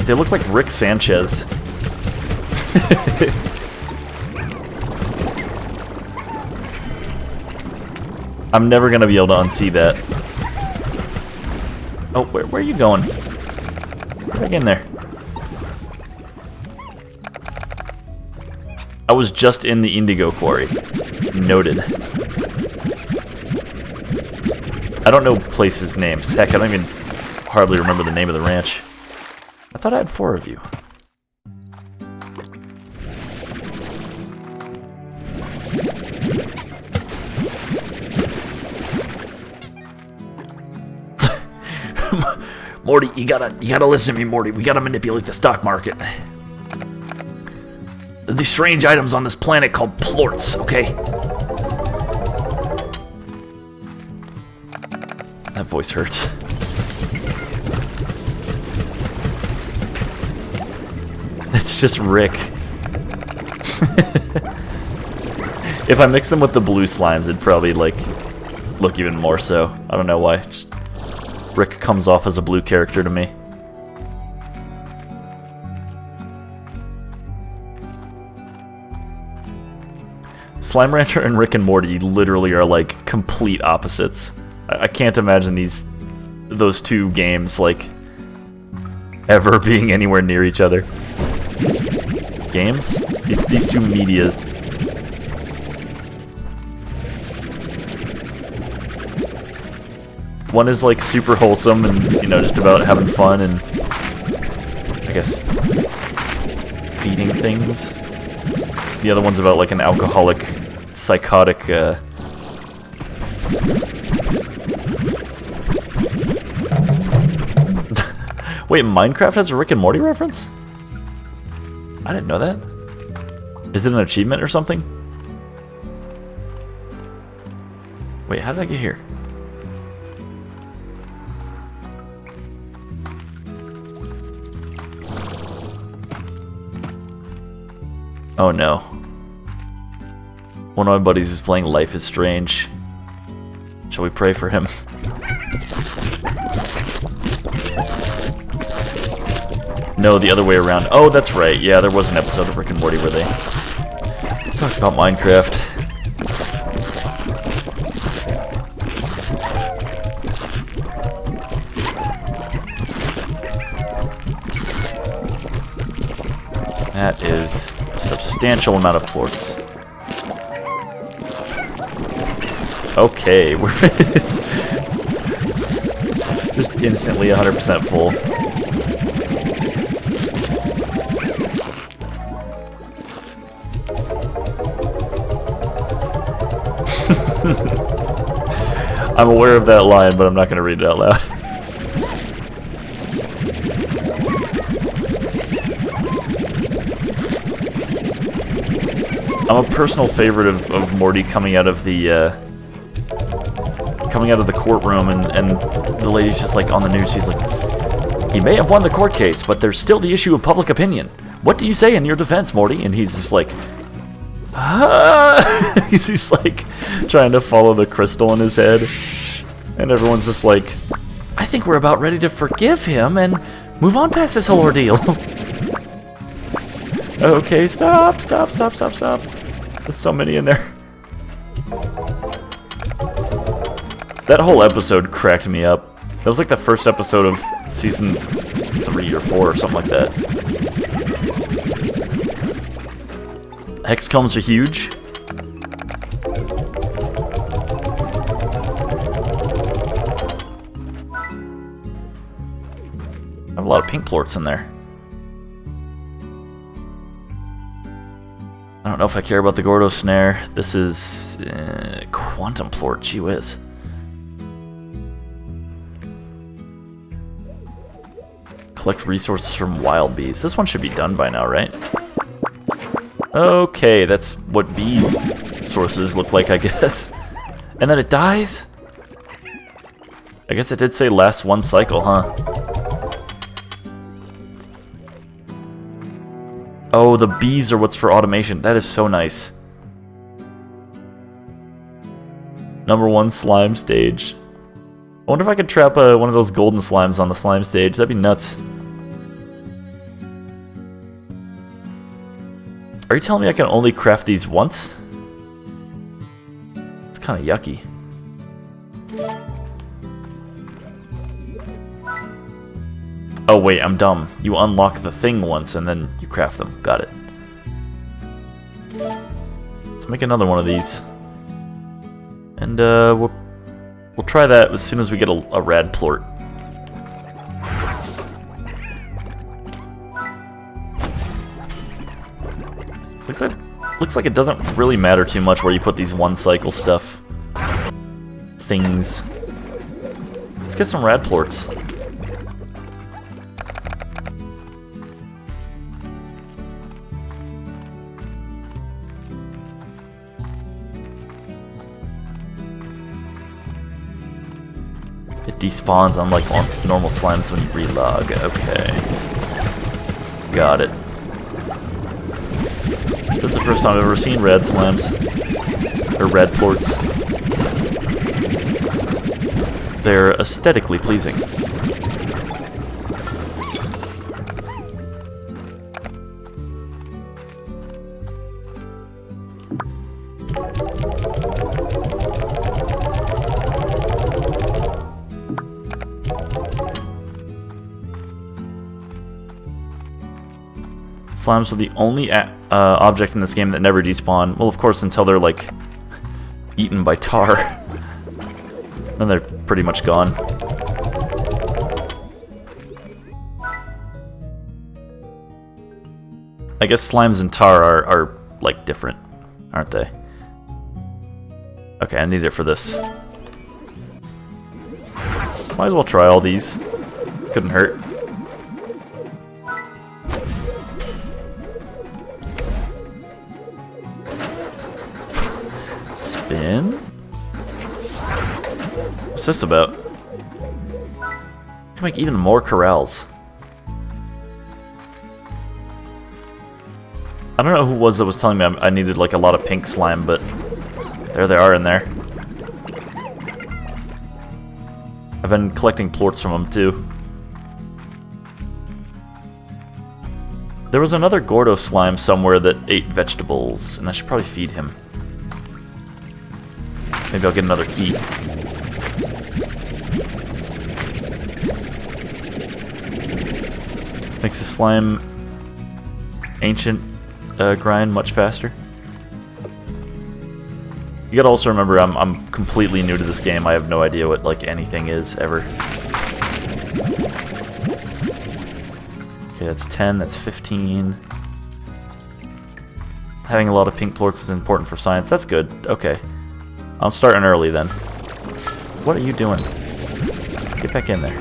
They look like Rick Sanchez. I'm never gonna be able to unsee that. Oh, where are you going? Get back in there. I was just in the Indigo Quarry. Noted. I don't know places' names. Heck, I don't even hardly remember the name of the ranch. I thought I had 4 of you. Morty, you gotta listen to me, Morty. We gotta manipulate the stock market. these strange items on this planet called plorts, okay? That voice hurts. It's just Rick. If I mix them with the blue slimes, it'd probably, like, look even more so. I don't know why. Just Rick comes off as a blue character to me. Slime Rancher and Rick and Morty literally are, like, complete opposites. I can't imagine those two games, like, ever being anywhere near each other. Games? These two media. One is like super wholesome and, you know, just about having fun and, I guess, feeding things. The other one's about like an alcoholic, psychotic, Wait, Minecraft has a Rick and Morty reference? I didn't know that. Is it an achievement or something? Wait, how did I get here? Oh no. One of my buddies is playing Life is Strange. Shall we pray for him? No, the other way around. Oh, that's right. Yeah, there was an episode of Rick and Morty where they talked about Minecraft. That is a substantial amount of plorts. Okay, we're just instantly 100% full. I'm aware of that line, but I'm not going to read it out loud. I'm a personal favorite of Morty coming out of the courtroom, and the lady's just like on the news. She's like, "He may have won the court case, but there's still the issue of public opinion. What do you say in your defense, Morty?" And he's just like, ah! He's like trying to follow the crystal in his head, and everyone's just like, "I think we're about ready to forgive him and move on past this whole ordeal." Okay, stop. There's so many in there. That whole episode cracked me up. That was like the first episode of season 3 or 4 or something like that. Hexcombs are huge. I have a lot of pink plorts in there. I don't know if I care about the Gordo Snare. This is Quantum Plort, gee whiz. Collect resources from wild bees. This one should be done by now, right? Okay, that's what bee sources look like, I guess. And then it dies? I guess it did say lasts 1 cycle, huh? Oh, the bees are what's for automation. That is so nice. Number 1 slime stage. I wonder if I could trap one of those golden slimes on the slime stage. That'd be nuts. Are you telling me I can only craft these once? It's kind of yucky. Oh wait, I'm dumb. You unlock the thing once and then you craft them. Got it. Let's make another one of these. And we'll try that as soon as we get a rad plort. Looks like it doesn't really matter too much where you put these 1 cycle stuff. Things. Let's get some rad plorts. despawns unlike normal slimes when you relog. Okay. Got it. This is the first time I've ever seen red slimes. Or red plorts. They're aesthetically pleasing. Slimes are the only object in this game that never despawn. Well, of course, until they're, like, eaten by tar. Then they're pretty much gone. I guess slimes and tar are like, different, aren't they? Okay, I need it for this. Might as well try all these. Couldn't hurt. Spin? What's this about? Can make even more corrals. I don't know who it was that was telling me I needed like a lot of pink slime, but there they are in there. I've been collecting plorts from them too. There was another Gordo slime somewhere that ate vegetables, and I should probably feed him. Maybe I'll get another key. Makes the slime ancient grind much faster. You gotta also remember I'm completely new to this game. I have no idea what like anything is ever. Okay, that's 10, that's 15. Having a lot of pink plorts is important for science. That's good. Okay. I'm starting early then. What are you doing? Get back in there.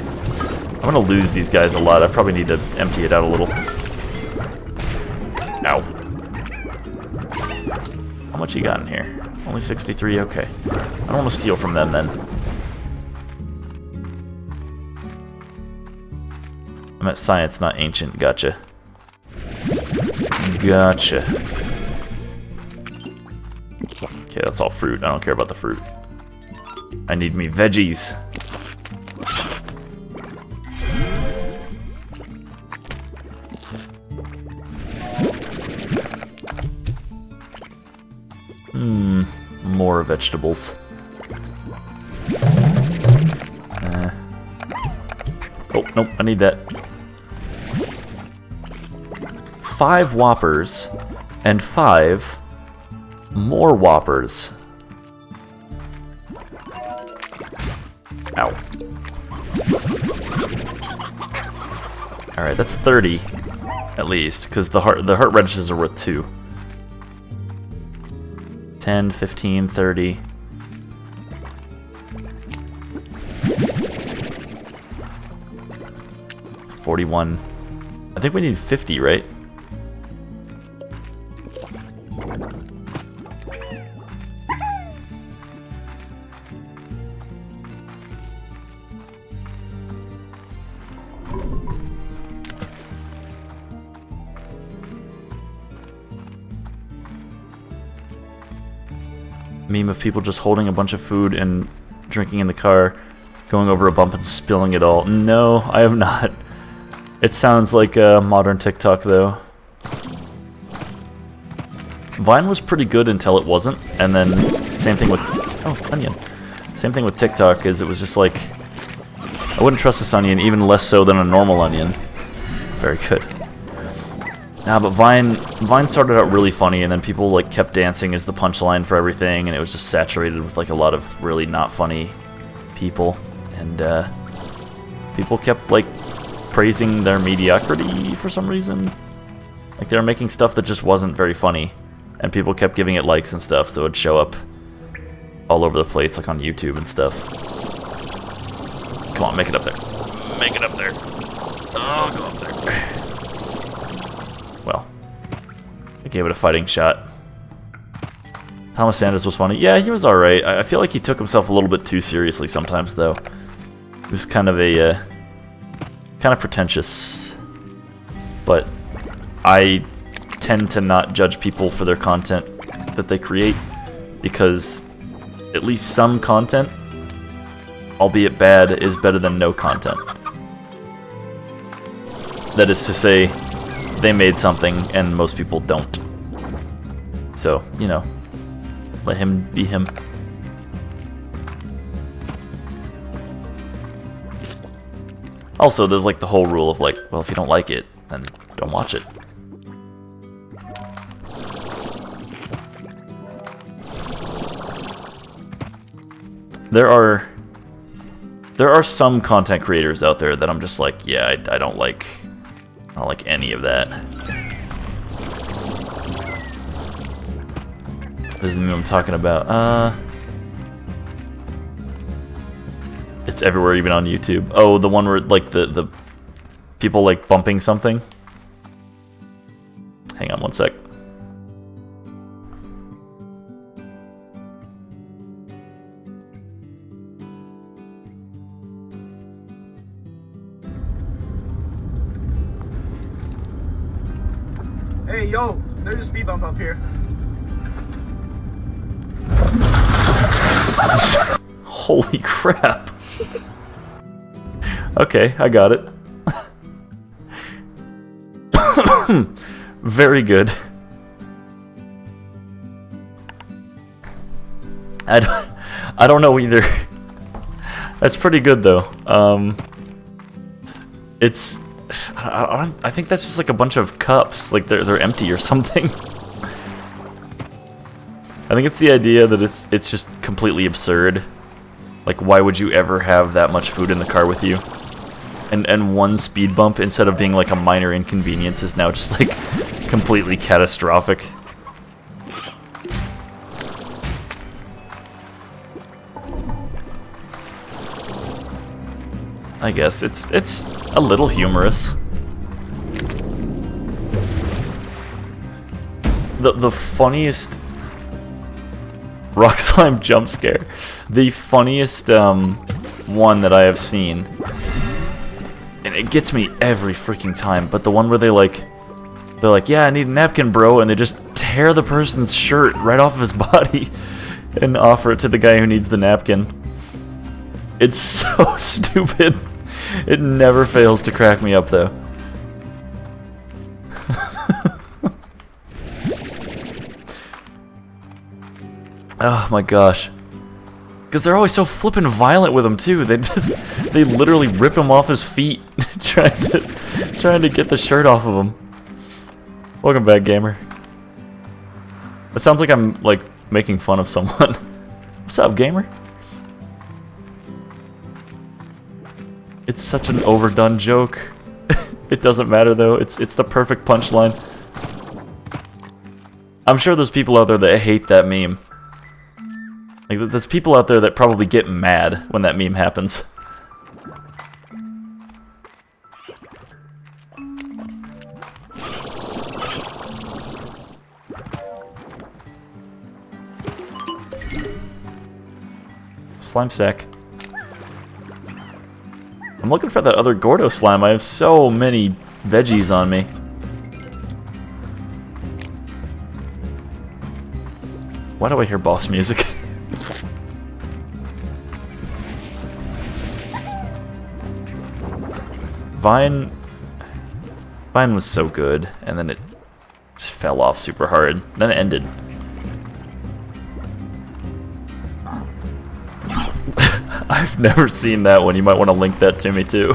I'm gonna lose these guys a lot. I probably need to empty it out a little. Ow. How much you got in here? Only 63? Okay. I don't want to steal from them then. I'm at science, not ancient. Gotcha. Gotcha. Okay, that's all fruit. I don't care about the fruit. I need me veggies. More vegetables. Oh, nope, I need that. 5 Whoppers and 5 more Whoppers. Ow. Alright, that's 30 at least, because the heart registers are worth 2. 10, 15, 30. $41. I think we need 50, right? Meme of people just holding a bunch of food and drinking in the car, going over a bump and spilling it all. No, I have not. It sounds like a modern TikTok though. Vine was pretty good until it wasn't, and then same thing with onion. Same thing with TikTok, is it was just like I wouldn't trust this onion, even less so than a normal onion. Very good. Nah, but Vine started out really funny, and then people like kept dancing as the punchline for everything, and it was just saturated with like a lot of really not funny people, and people kept like praising their mediocrity for some reason. Like they were making stuff that just wasn't very funny, and people kept giving it likes and stuff, so it'd show up all over the place, like on YouTube and stuff. Come on, make it up there. Make it up there. Oh, go up there. Well, I gave it a fighting shot. Thomas Sanders was funny. Yeah, he was alright. I feel like he took himself a little bit too seriously sometimes, though. who's kind of a kind of pretentious, but I tend to not judge people for their content that they create, because at least some content, albeit bad, is better than no content. That is to say, they made something and most people don't. So, you know, let him be him. Also, there's like the whole rule of like, well, if you don't like it, then don't watch it. There are some content creators out there that I'm just like, yeah, I don't like any of that. This is the meme I'm talking about. It's everywhere, even on YouTube. Oh, the one where like the people like bumping something. Hang on one sec. Hey, yo, there's a speed bump up here. Holy crap. Okay, I got it. Very good. I don't know either. That's pretty good though. It's I think that's just like a bunch of cups, like they're empty or something. I think it's the idea that it's just completely absurd. Like, why would you ever have that much food in the car with you? And one speed bump, instead of being like a minor inconvenience, is now just like completely catastrophic. I guess it's a little humorous. The funniest rock slime jump scare, the funniest one that I have seen, and it gets me every freaking time, but the one where they're like, yeah, I need a napkin, bro, and they just tear the person's shirt right off of his body and offer it to the guy who needs the napkin. It's so stupid. It never fails to crack me up, though. Oh my gosh. Because they're always so flippin' violent with him, too. They literally rip him off his feet trying to get the shirt off of him. Welcome back, gamer. It sounds like I'm, like, making fun of someone. What's up, gamer? It's such an overdone joke. It doesn't matter, though. It's the perfect punchline. I'm sure there's people out there that hate that meme. Like, there's people out there that probably get mad when that meme happens. Slime stack. I'm looking for that other Gordo slime. I have so many veggies on me. Why do I hear boss music? Vine was so good, and then it just fell off super hard. Then it ended. I've never seen that one. You might want to link that to me too.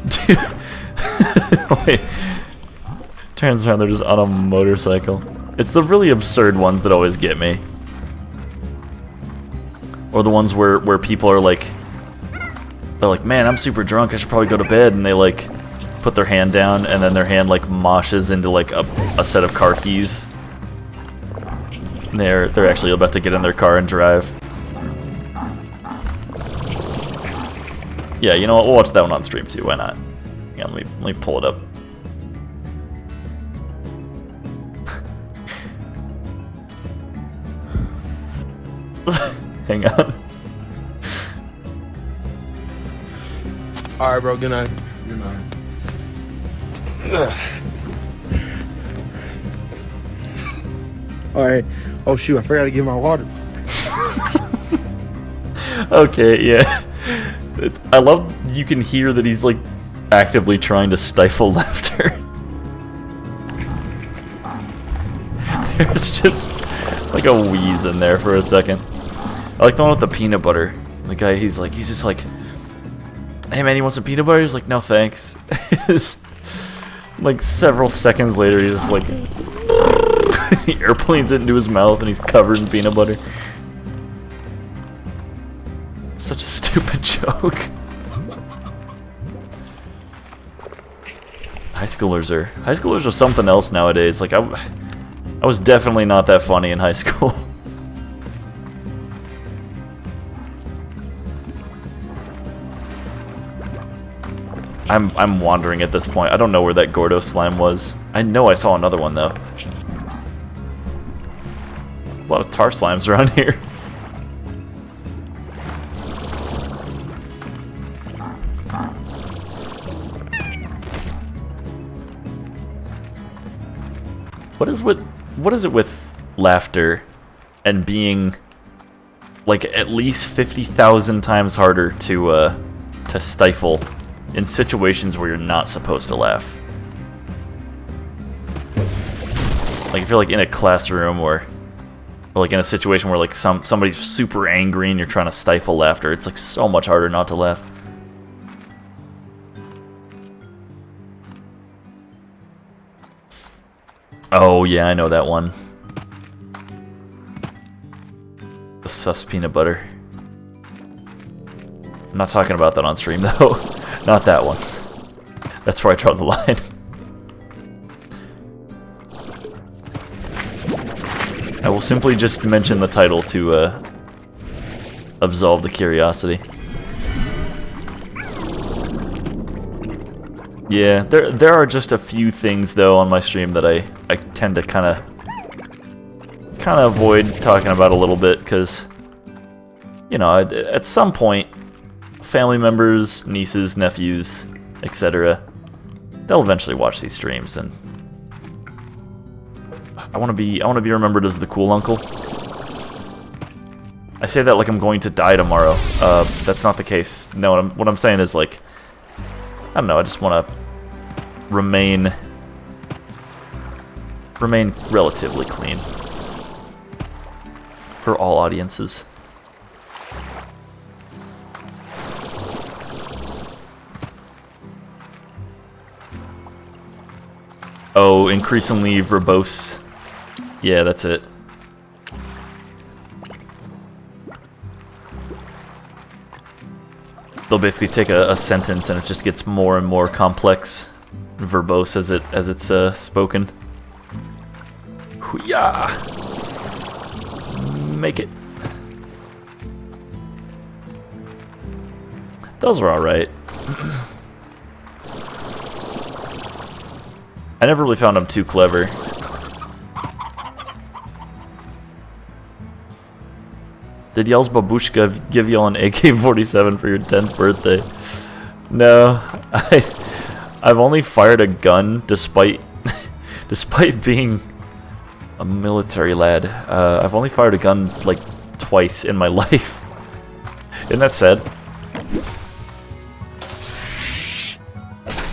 Dude. Wait. Turns around, they're just on a motorcycle. It's the really absurd ones that always get me. Or the ones where people are like, they're like, man, I'm super drunk, I should probably go to bed, and they like put their hand down, and then their hand like moshes into like a set of car keys. And they're actually about to get in their car and drive. Yeah, you know what? We'll watch that one on stream too. Why not? Yeah, let me pull it up. Hang on. All right, bro. Good night. Good night. All right. Oh shoot! I forgot to get my water. Okay, yeah. I love you can hear that he's like actively trying to stifle laughter. There's just like a wheeze in there for a second. I like the one with the peanut butter. The guy, he's just like, hey man, you want some peanut butter? He's like, no thanks. Like several seconds later, he's just like, he airplanes it into his mouth and he's covered in peanut butter. It's such a stupid joke. High schoolers are something else nowadays. Like I was definitely not that funny in high school. I'm wandering at this point. I don't know where that Gordo slime was. I know I saw another one though. A lot of tar slimes around here. What is it with laughter and being like at least 50,000 times harder to stifle in situations where you're not supposed to laugh? Like if you're like in a classroom or like in a situation where like somebody's super angry and you're trying to stifle laughter, it's like so much harder not to laugh. Oh yeah, I know that one. The sus peanut butter. I'm not talking about that on stream though. Not that one. That's where I draw the line. I will simply just mention the title to absolve the curiosity. Yeah, there are just a few things though on my stream that I tend to kind of avoid talking about a little bit because, you know, at some point, family members, nieces, nephews, etc., they'll eventually watch these streams, and I want to be remembered as the cool uncle. I say that like I'm going to die tomorrow. That's not the case. No, what I'm saying is like, I don't know. I just want to remain relatively clean for all audiences. Oh, increasingly verbose. Yeah, that's it. They'll basically take a sentence and it just gets more and more complex, verbose as it's spoken. Hoo-yah! Make it. Those were alright. I never really found them too clever. Did Yell's Babushka give you all an AK-47 for your 10th birthday? No, I've only fired a gun despite being a military lad. I've only fired a gun like twice in my life. Isn't that sad?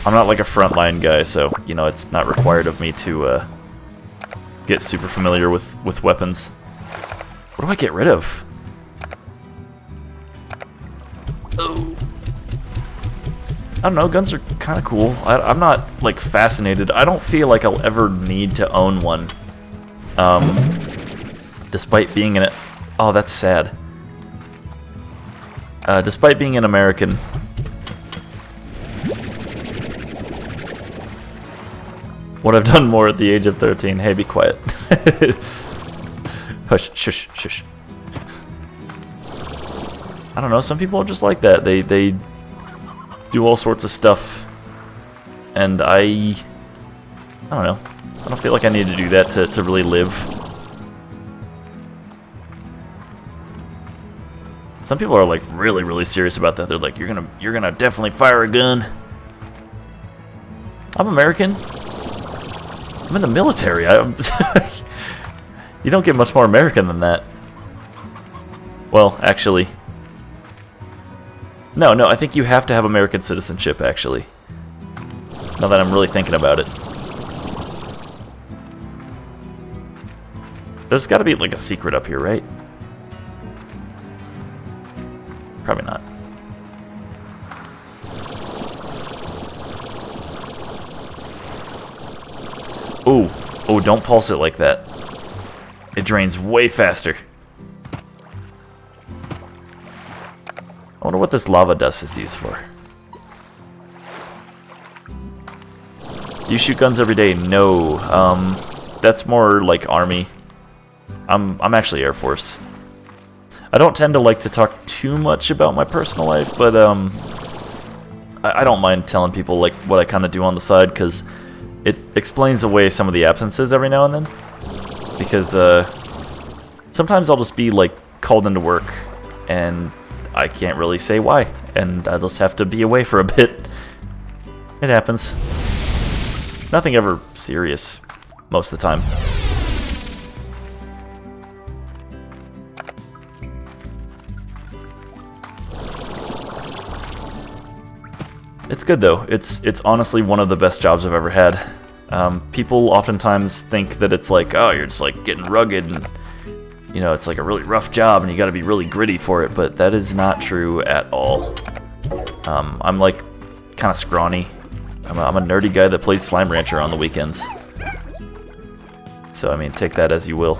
I'm not like a frontline guy, so you know it's not required of me to get super familiar with weapons. What do I get rid of? Oh. I don't know, guns are kind of cool. I'm not, like, fascinated. I don't feel like I'll ever need to own one. Despite being an... Oh, that's sad. Despite being an American... What I've done more at the age of 13. Hey, be quiet. Hush, shush, shush. I don't know, some people are just like that. They do all sorts of stuff. And I don't know. I don't feel like I need to do that to really live. Some people are like really, really serious about that. They're like, you're gonna definitely fire a gun. I'm American. I'm in the military. You don't get much more American than that. Well, actually, no, I think you have to have American citizenship, actually. Now that I'm really thinking about it. There's got to be like a secret up here, right? Probably not. Ooh. Oh, don't pulse it like that. It drains way faster. I wonder what this lava dust is used for. Do you shoot guns every day? No. That's more like Army. I'm actually Air Force. I don't tend to like to talk too much about my personal life, but I don't mind telling people like what I kind of do on the side, because it explains away some of the absences every now and then. Because sometimes I'll just be like called into work and I can't really say why, and I just have to be away for a bit. It happens. It's nothing ever serious most of the time. It's good though. It's honestly one of the best jobs I've ever had. People oftentimes think that it's like, oh, you're just like getting rugged and, you know, it's like a really rough job and you gotta be really gritty for it, but that is not true at all. I'm like kind of scrawny. I'm a nerdy guy that plays Slime Rancher on the weekends. So, I mean, take that as you will.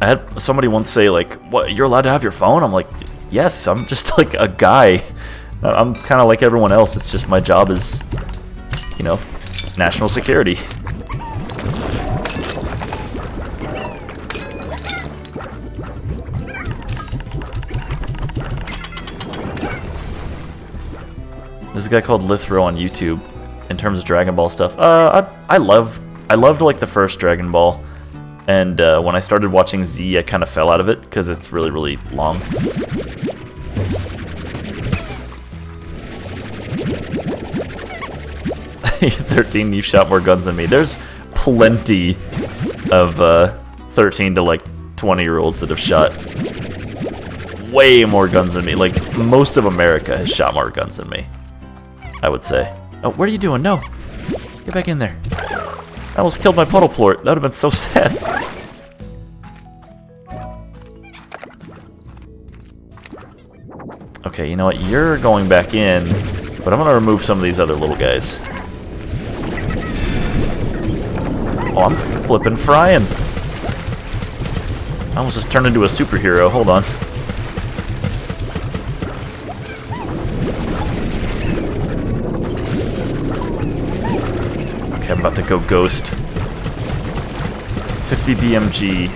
I had somebody once say, like, what, you're allowed to have your phone? I'm like, yes, I'm just like a guy. I'm kind of like everyone else. It's just my job is, you know, national security. There's a guy called Lithro on YouTube. In terms of Dragon Ball stuff, I loved like the first Dragon Ball, and when I started watching Z, I kind of fell out of it because it's really, really long. 13, you've shot more guns than me. There's plenty of 13 to like 20-year-olds that have shot way more guns than me. Like, most of America has shot more guns than me, I would say. Oh, what are you doing? No. Get back in there. I almost killed my puddle plort. That would have been so sad. Okay, you know what? You're going back in, but I'm going to remove some of these other little guys. Oh, I'm flipping frying. I almost just turned into a superhero. Hold on. Okay, I'm about to go ghost. 50 BMG.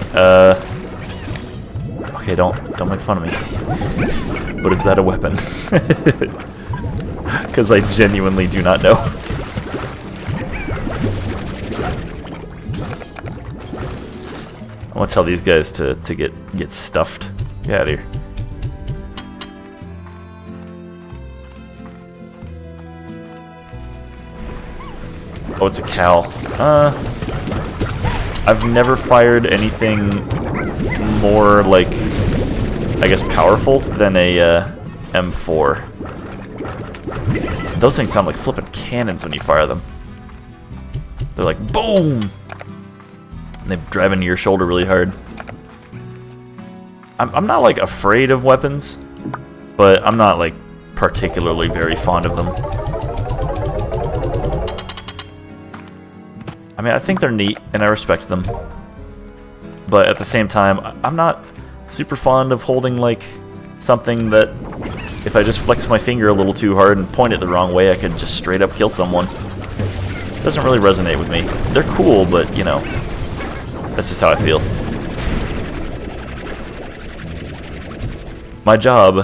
Okay, don't make fun of me. But is that a weapon? Because I genuinely do not know. I want to tell these guys to get stuffed. Get out of here. Oh, it's a cow. I've never fired anything more, like, I guess, powerful than a M4. Those things sound like flipping cannons when you fire them. They're like, boom! And they drive into your shoulder really hard. I'm not, like, afraid of weapons, but I'm not, like, particularly very fond of them. I mean, I think they're neat, and I respect them. But at the same time, I'm not super fond of holding, like, something that, if I just flex my finger a little too hard and point it the wrong way, I could just straight up kill someone. It doesn't really resonate with me. They're cool, but, you know, that's just how I feel. My job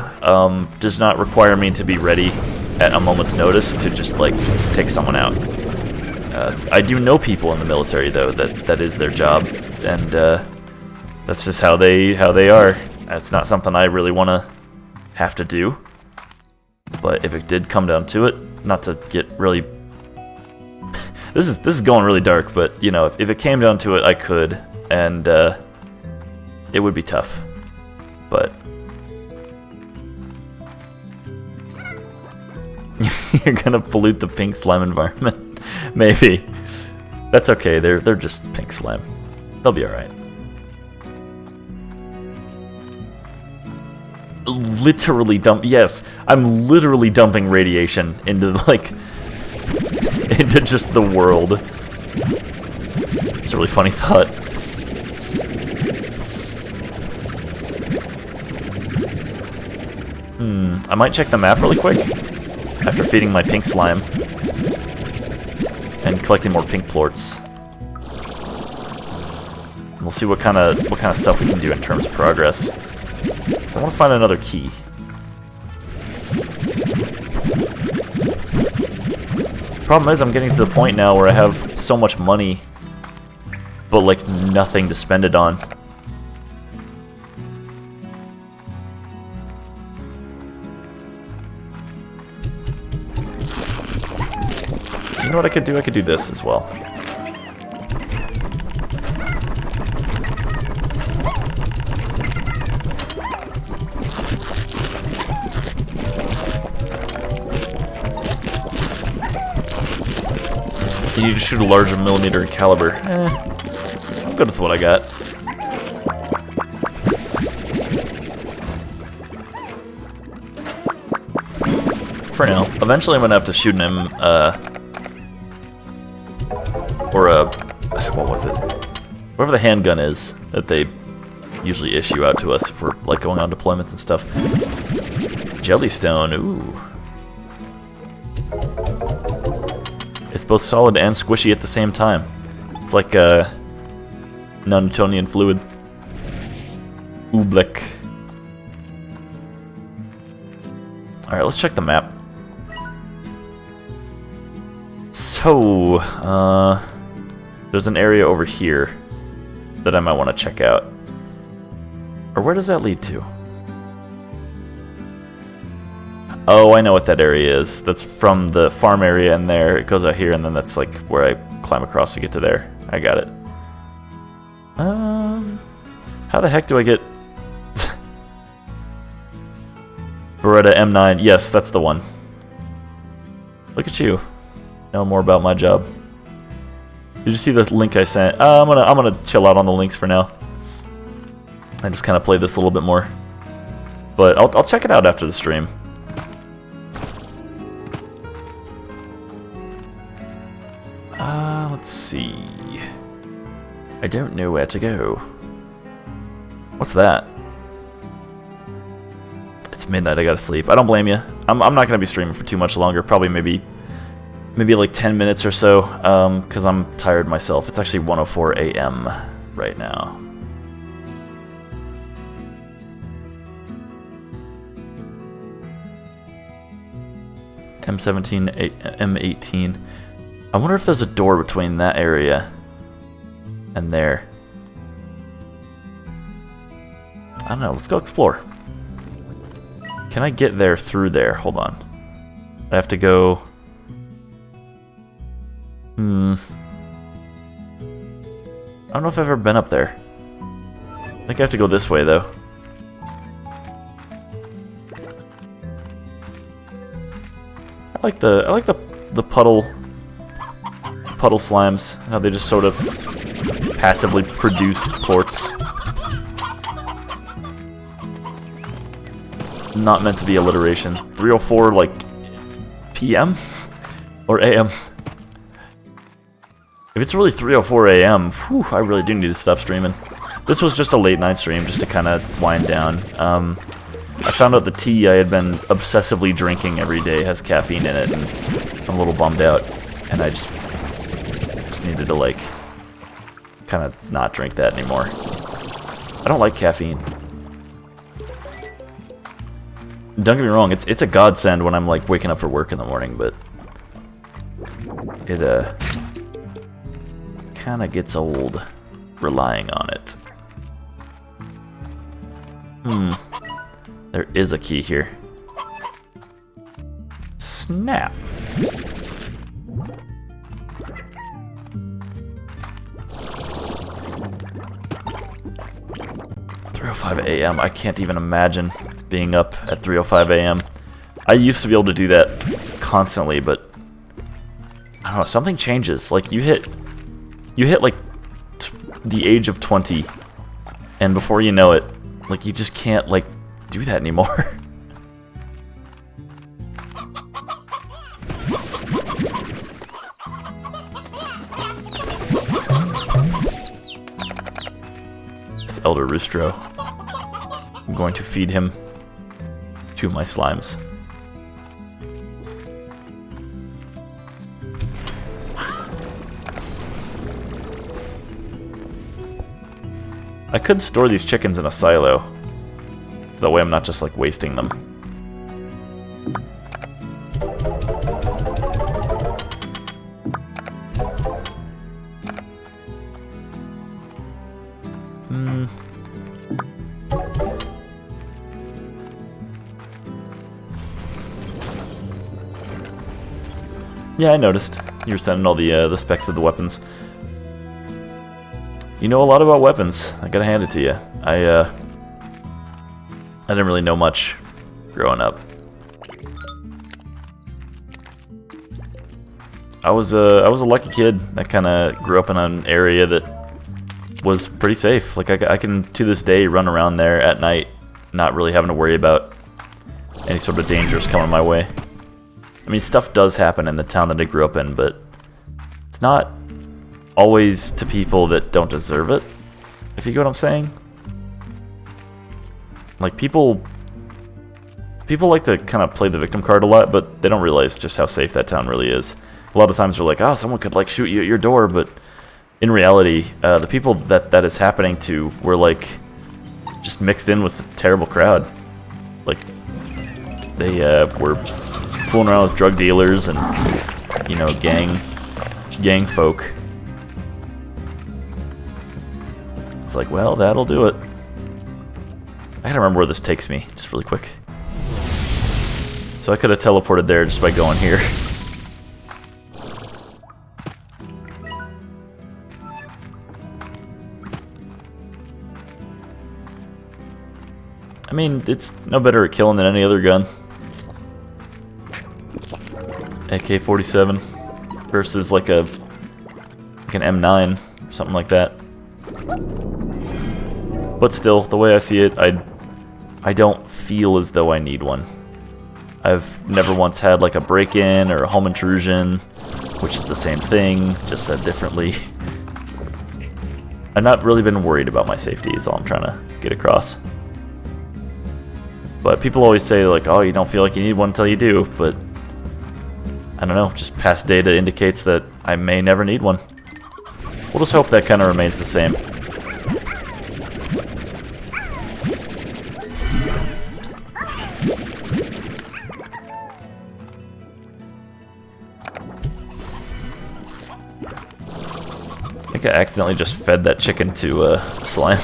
does not require me to be ready at a moment's notice to just, like, take someone out. I do know people in the military, though, that is their job, and That's just how they are. That's not something I really want to have to do. But if it did come down to it, not to get really... this is going really dark, but, you know, if it came down to it, I could, and it would be tough. But... you're gonna pollute the pink slime environment? Maybe. That's okay, they're just pink slime. They'll be alright. Literally dump. Yes, I'm literally dumping radiation into like into just the world. It's a really funny thought. I might check the map really quick after feeding my pink slime and collecting more pink plorts. And we'll see what kind of stuff we can do in terms of progress. So I want to find another key. Problem is, I'm getting to the point now where I have so much money, but like nothing to spend it on. You know what I could do? I could do this as well. You need to shoot a larger millimeter caliber. I'm good with what I got. For now. Eventually I'm gonna have to shoot him, or a... what was it? Whatever the handgun is that they usually issue out to us if we're, like, going on deployments and stuff. Jellystone, ooh. It's both solid and squishy at the same time. It's like a non-Newtonian fluid. Oobleck. Alright, let's check the map. So, there's an area over here that I might want to check out. Or where does that lead to? Oh, I know what that area is. That's from the farm area in there. It goes out here, and then that's like where I climb across to get to there. I got it. How the heck do I get... Beretta M9. Yes, that's the one. Look at you. Know more about my job. Did you see the link I sent? I'm gonna chill out on the links for now. I just kind of play this a little bit more. But I'll check it out after the stream. Let's see. I don't know where to go. What's that? It's midnight, I gotta sleep. I don't blame you. I'm not gonna be streaming for too much longer. Probably maybe like 10 minutes or so, because I'm tired myself. It's actually 1:04 a.m. right now. M17, M18. I wonder if there's a door between that area and there. I don't know, let's go explore. Can I get there through there? Hold on. I have to go... I don't know if I've ever been up there. I think I have to go this way, though. I like the puddle slimes. How they just sort of passively produce plorts. Not meant to be alliteration. 3:04 like PM or AM. If it's really 3:04 a.m., whew, I really do need to stop streaming. This was just a late night stream, just to kind of wind down. I found out the tea I had been obsessively drinking every day has caffeine in it, and I'm a little bummed out. And I just needed to, like, kind of not drink that anymore. I don't like caffeine. Don't get me wrong, it's a godsend when I'm, like, waking up for work in the morning, but it, kind of gets old relying on it. There is a key here. Snap. 3:05 a.m. I can't even imagine being up at 3:05 a.m. I used to be able to do that constantly, but I don't know, something changes. Like you hit like the age of 20, and before you know it, like you just can't like do that anymore. This Elder Roostro. I'm going to feed him to my slimes. I could store these chickens in a silo. That way I'm not just like wasting them. Yeah, I noticed. You were sending all the specs of the weapons. You know a lot about weapons. I gotta hand it to you. I didn't really know much growing up. I was a lucky kid that kind of grew up in an area that was pretty safe. Like I can to this day run around there at night, not really having to worry about any sort of dangers coming my way. I mean, stuff does happen in the town that I grew up in, but it's not always to people that don't deserve it, if you get what I'm saying. Like, people like to kind of play the victim card a lot, but they don't realize just how safe that town really is. A lot of times they're like, oh, someone could, like, shoot you at your door, but in reality, the people that is happening to were, like, just mixed in with the terrible crowd. Like, they were fooling around with drug dealers and, you know, gang folk. It's like, well, that'll do it. I gotta remember where this takes me, just really quick. So I could have teleported there just by going here. I mean, it's no better at killing than any other gun. AK-47 versus like an M9 or something like that. But still, the way I see it, I don't feel as though I need one. I've never once had like a break-in or a home intrusion, which is the same thing, just said differently. I've not really been worried about my safety is all I'm trying to get across. But people always say like, oh, you don't feel like you need one until you do, but I don't know, just past data indicates that I may never need one. We'll just hope that kind of remains the same. I think I accidentally just fed that chicken to slime.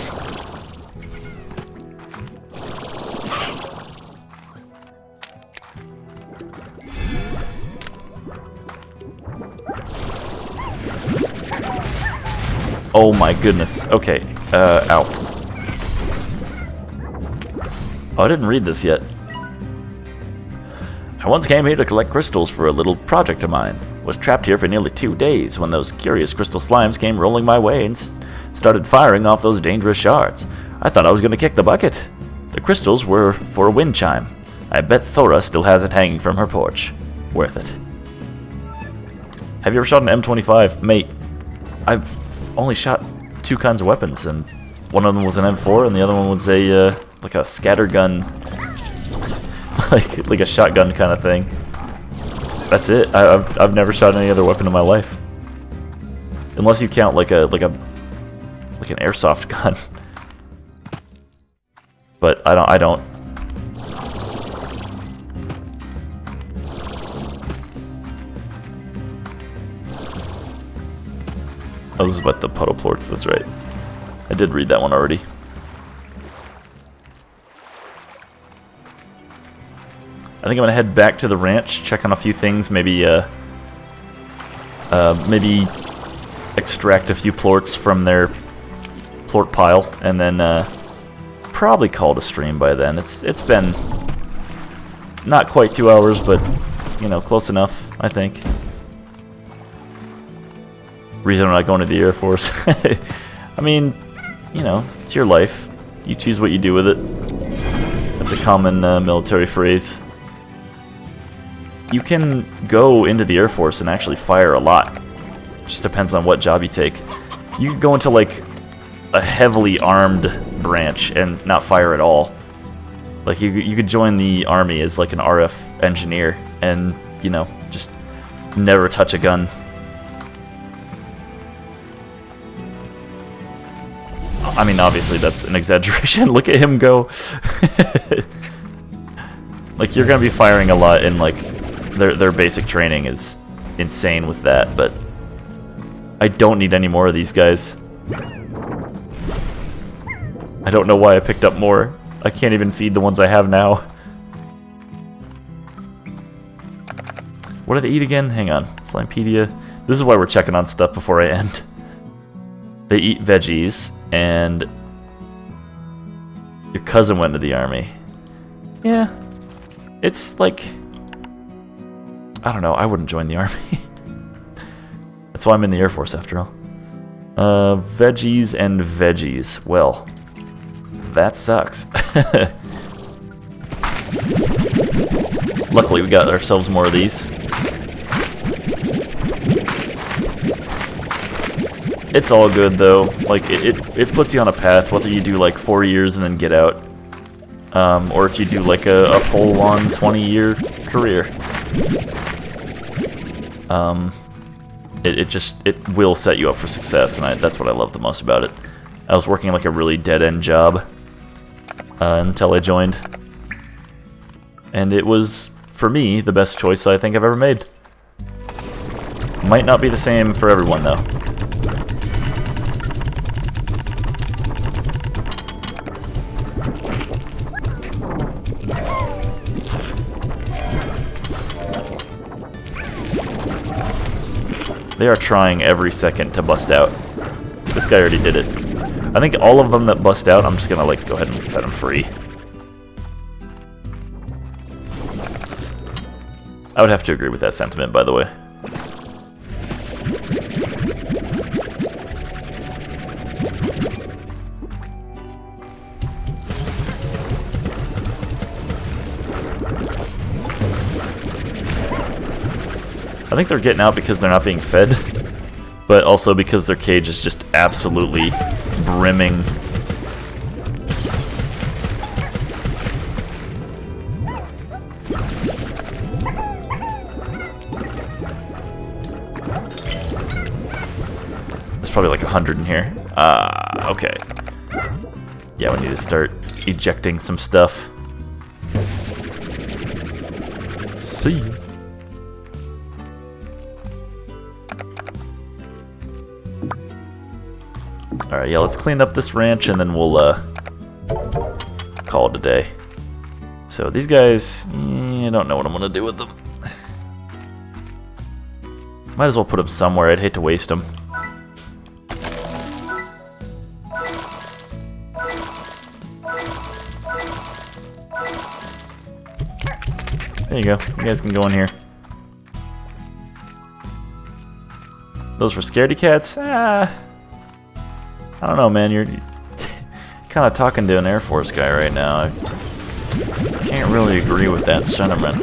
Oh my goodness. Okay. Ow. Oh, I didn't read this yet. I once came here to collect crystals for a little project of mine. Was trapped here for nearly 2 days when those curious crystal slimes came rolling my way and started firing off those dangerous shards. I thought I was going to kick the bucket. The crystals were for a wind chime. I bet Thora still has it hanging from her porch. Worth it. Have you ever shot an M25? Mate, I've only shot 2 kinds of weapons, and one of them was an M4 and the other one was a like a scatter gun, like a shotgun kind of thing. That's it. I've never shot any other weapon in my life, unless you count like an airsoft gun. But I don't. Oh, this is about the puddle plorts, that's right. I did read that one already. I think I'm gonna head back to the ranch, check on a few things, maybe maybe extract a few plorts from their plort pile, and then probably call it a stream by then. It's been not quite 2 hours, but you know, close enough, I think. Reason I'm not going to the Air Force. I mean, you know, it's your life. You choose what you do with it. That's a common military phrase. You can go into the Air Force and actually fire a lot. Just depends on what job you take. You could go into like a heavily armed branch and not fire at all. Like you could join the army as like an RF engineer and, you know, just never touch a gun. I mean, obviously that's an exaggeration. Look at him go. Like, you're gonna be firing a lot, and like their basic training is insane with that, but I don't need any more of these guys. I don't know why I picked up more. I can't even feed the ones I have now. What do they eat again? Hang on. Slimepedia. This is why we're checking on stuff before I end. They eat veggies, and your cousin went to the army. Yeah. It's like, I don't know, I wouldn't join the army. That's why I'm in the Air Force after all. Veggies and veggies. Well, that sucks. Luckily we got ourselves more of these. It's all good though. Like it puts you on a path, whether you do like 4 years and then get out, or if you do like a full-on 20-year career. It will set you up for success, and that's what I love the most about it. I was working like a really dead-end job until I joined, and it was, for me, the best choice I think I've ever made. Might not be the same for everyone though. They are trying every second to bust out. This guy already did it. I think all of them that bust out, I'm just gonna like go ahead and set them free. I would have to agree with that sentiment, by the way. I think they're getting out because they're not being fed, but also because their cage is just absolutely brimming. There's probably like 100 in here. Okay. Yeah, we need to start ejecting some stuff. See you. Alright, yeah, let's clean up this ranch and then we'll call it a day. So these guys, I don't know what I'm going to do with them. Might as well put them somewhere, I'd hate to waste them. There you go, you guys can go in here. Those for scaredy cats? I don't know, man. You're kind of talking to an Air Force guy right now. I can't really agree with that sentiment.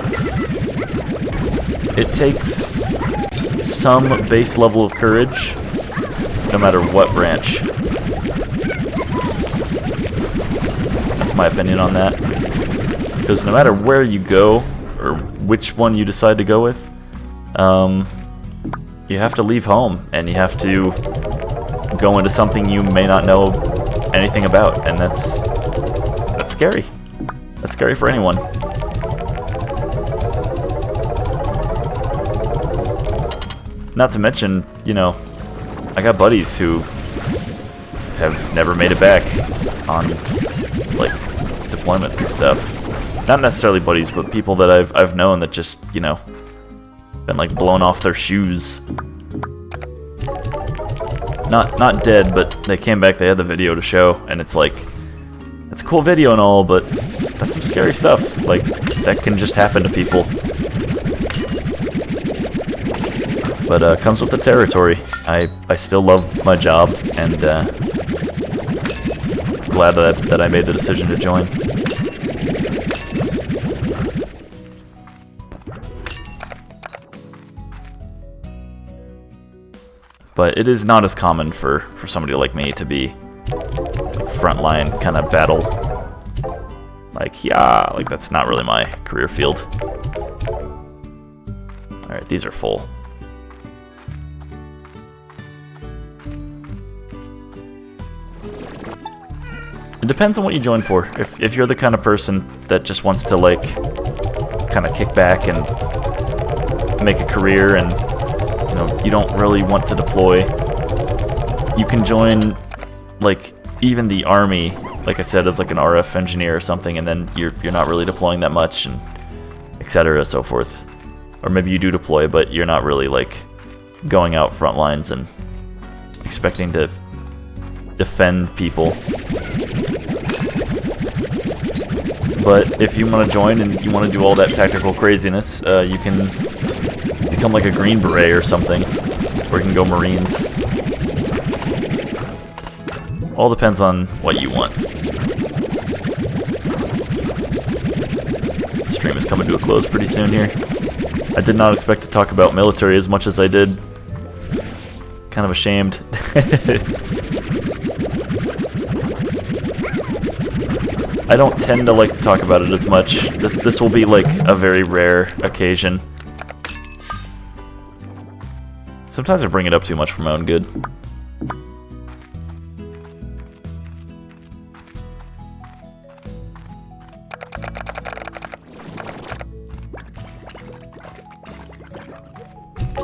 It takes some base level of courage, no matter what branch. That's my opinion on that. Because no matter where you go, or which one you decide to go with, you have to leave home, and you have to go into something you may not know anything about, and that's scary. That's scary for anyone. Not to mention, you know, I got buddies who have never made it back on like deployments and stuff. not necessarily buddies, but people that I've known that just, you know, been like blown off their shoes. Not dead, but they came back, they had the video to show, and it's like, it's a cool video and all, but that's some scary stuff. Like, that can just happen to people. But comes with the territory. I still love my job, and glad that I made the decision to join. But it is not as common for somebody like me to be frontline kind of battle. Like, yeah, like that's not really my career field. Alright, these are full. It depends on what you join for. If you're the kind of person that just wants to like kind of kick back and make a career, and you know, you don't really want to deploy, you can join like even the army, like I said, as like an RF engineer or something, and then you're not really deploying that much, and etc. so forth. Or maybe you do deploy, but you're not really like going out front lines and expecting to defend people. But if you want to join and you want to do all that tactical craziness, you can become like a Green Beret or something, or you can go Marines. All depends on what you want. The stream is coming to a close pretty soon here. I did not expect to talk about military as much as I did. Kind of ashamed. I don't tend to like to talk about it as much. This will be like a very rare occasion. Sometimes I bring it up too much for my own good.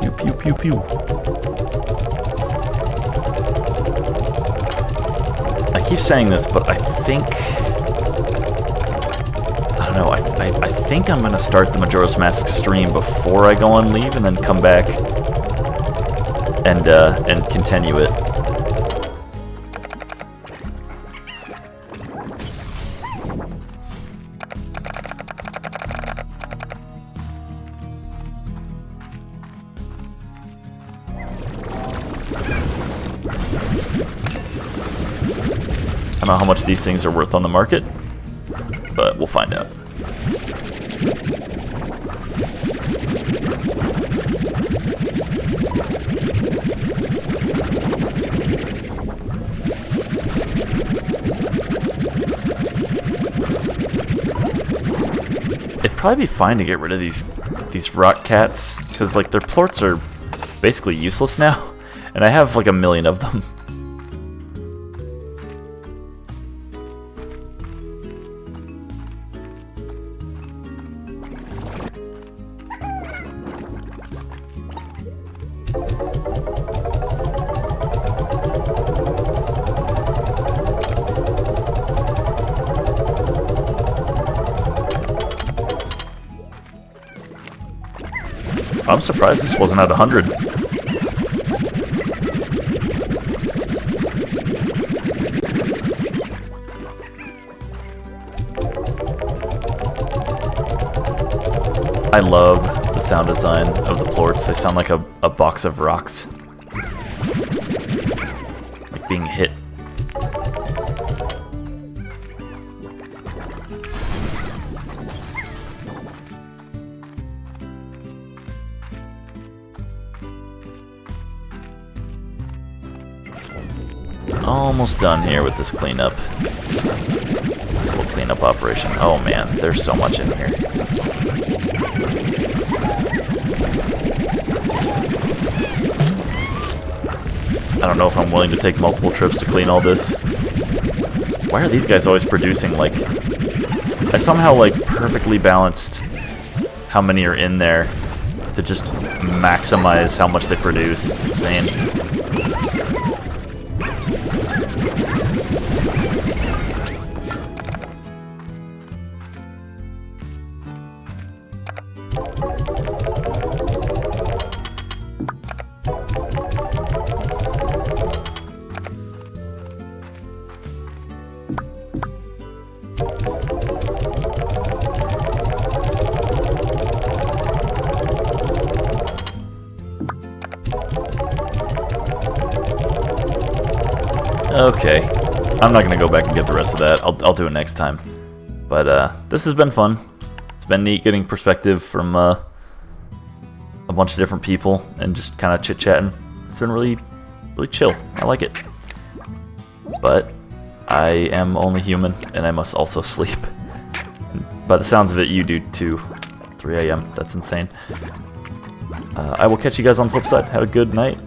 Pew pew pew pew. I keep saying this, but I think... I think I'm gonna start the Majora's Mask stream before I go on leave, and then come back and continue it. I don't know how much these things are worth on the market, but we'll find out. It'd probably be fine to get rid of these rock cats, because like their plorts are basically useless now, and I have like 1 million of them. I'm surprised this wasn't at 100. I love the sound design of the plorts. They sound like a box of rocks. Like being hit. Almost done here with this cleanup. This little cleanup operation. Oh man, there's so much in here. I don't know if I'm willing to take multiple trips to clean all this. Why are these guys always producing, like... I somehow, like, perfectly balanced how many are in there to just maximize how much they produce. It's insane. Okay. I'm not going to go back and get the rest of that. I'll do it next time. But this has been fun. It's been neat getting perspective from a bunch of different people and just kind of chit-chatting. It's been really, really chill. I like it. But I am only human, and I must also sleep. By the sounds of it, you do too. 3 a.m. That's insane. I will catch you guys on the flip side. Have a good night.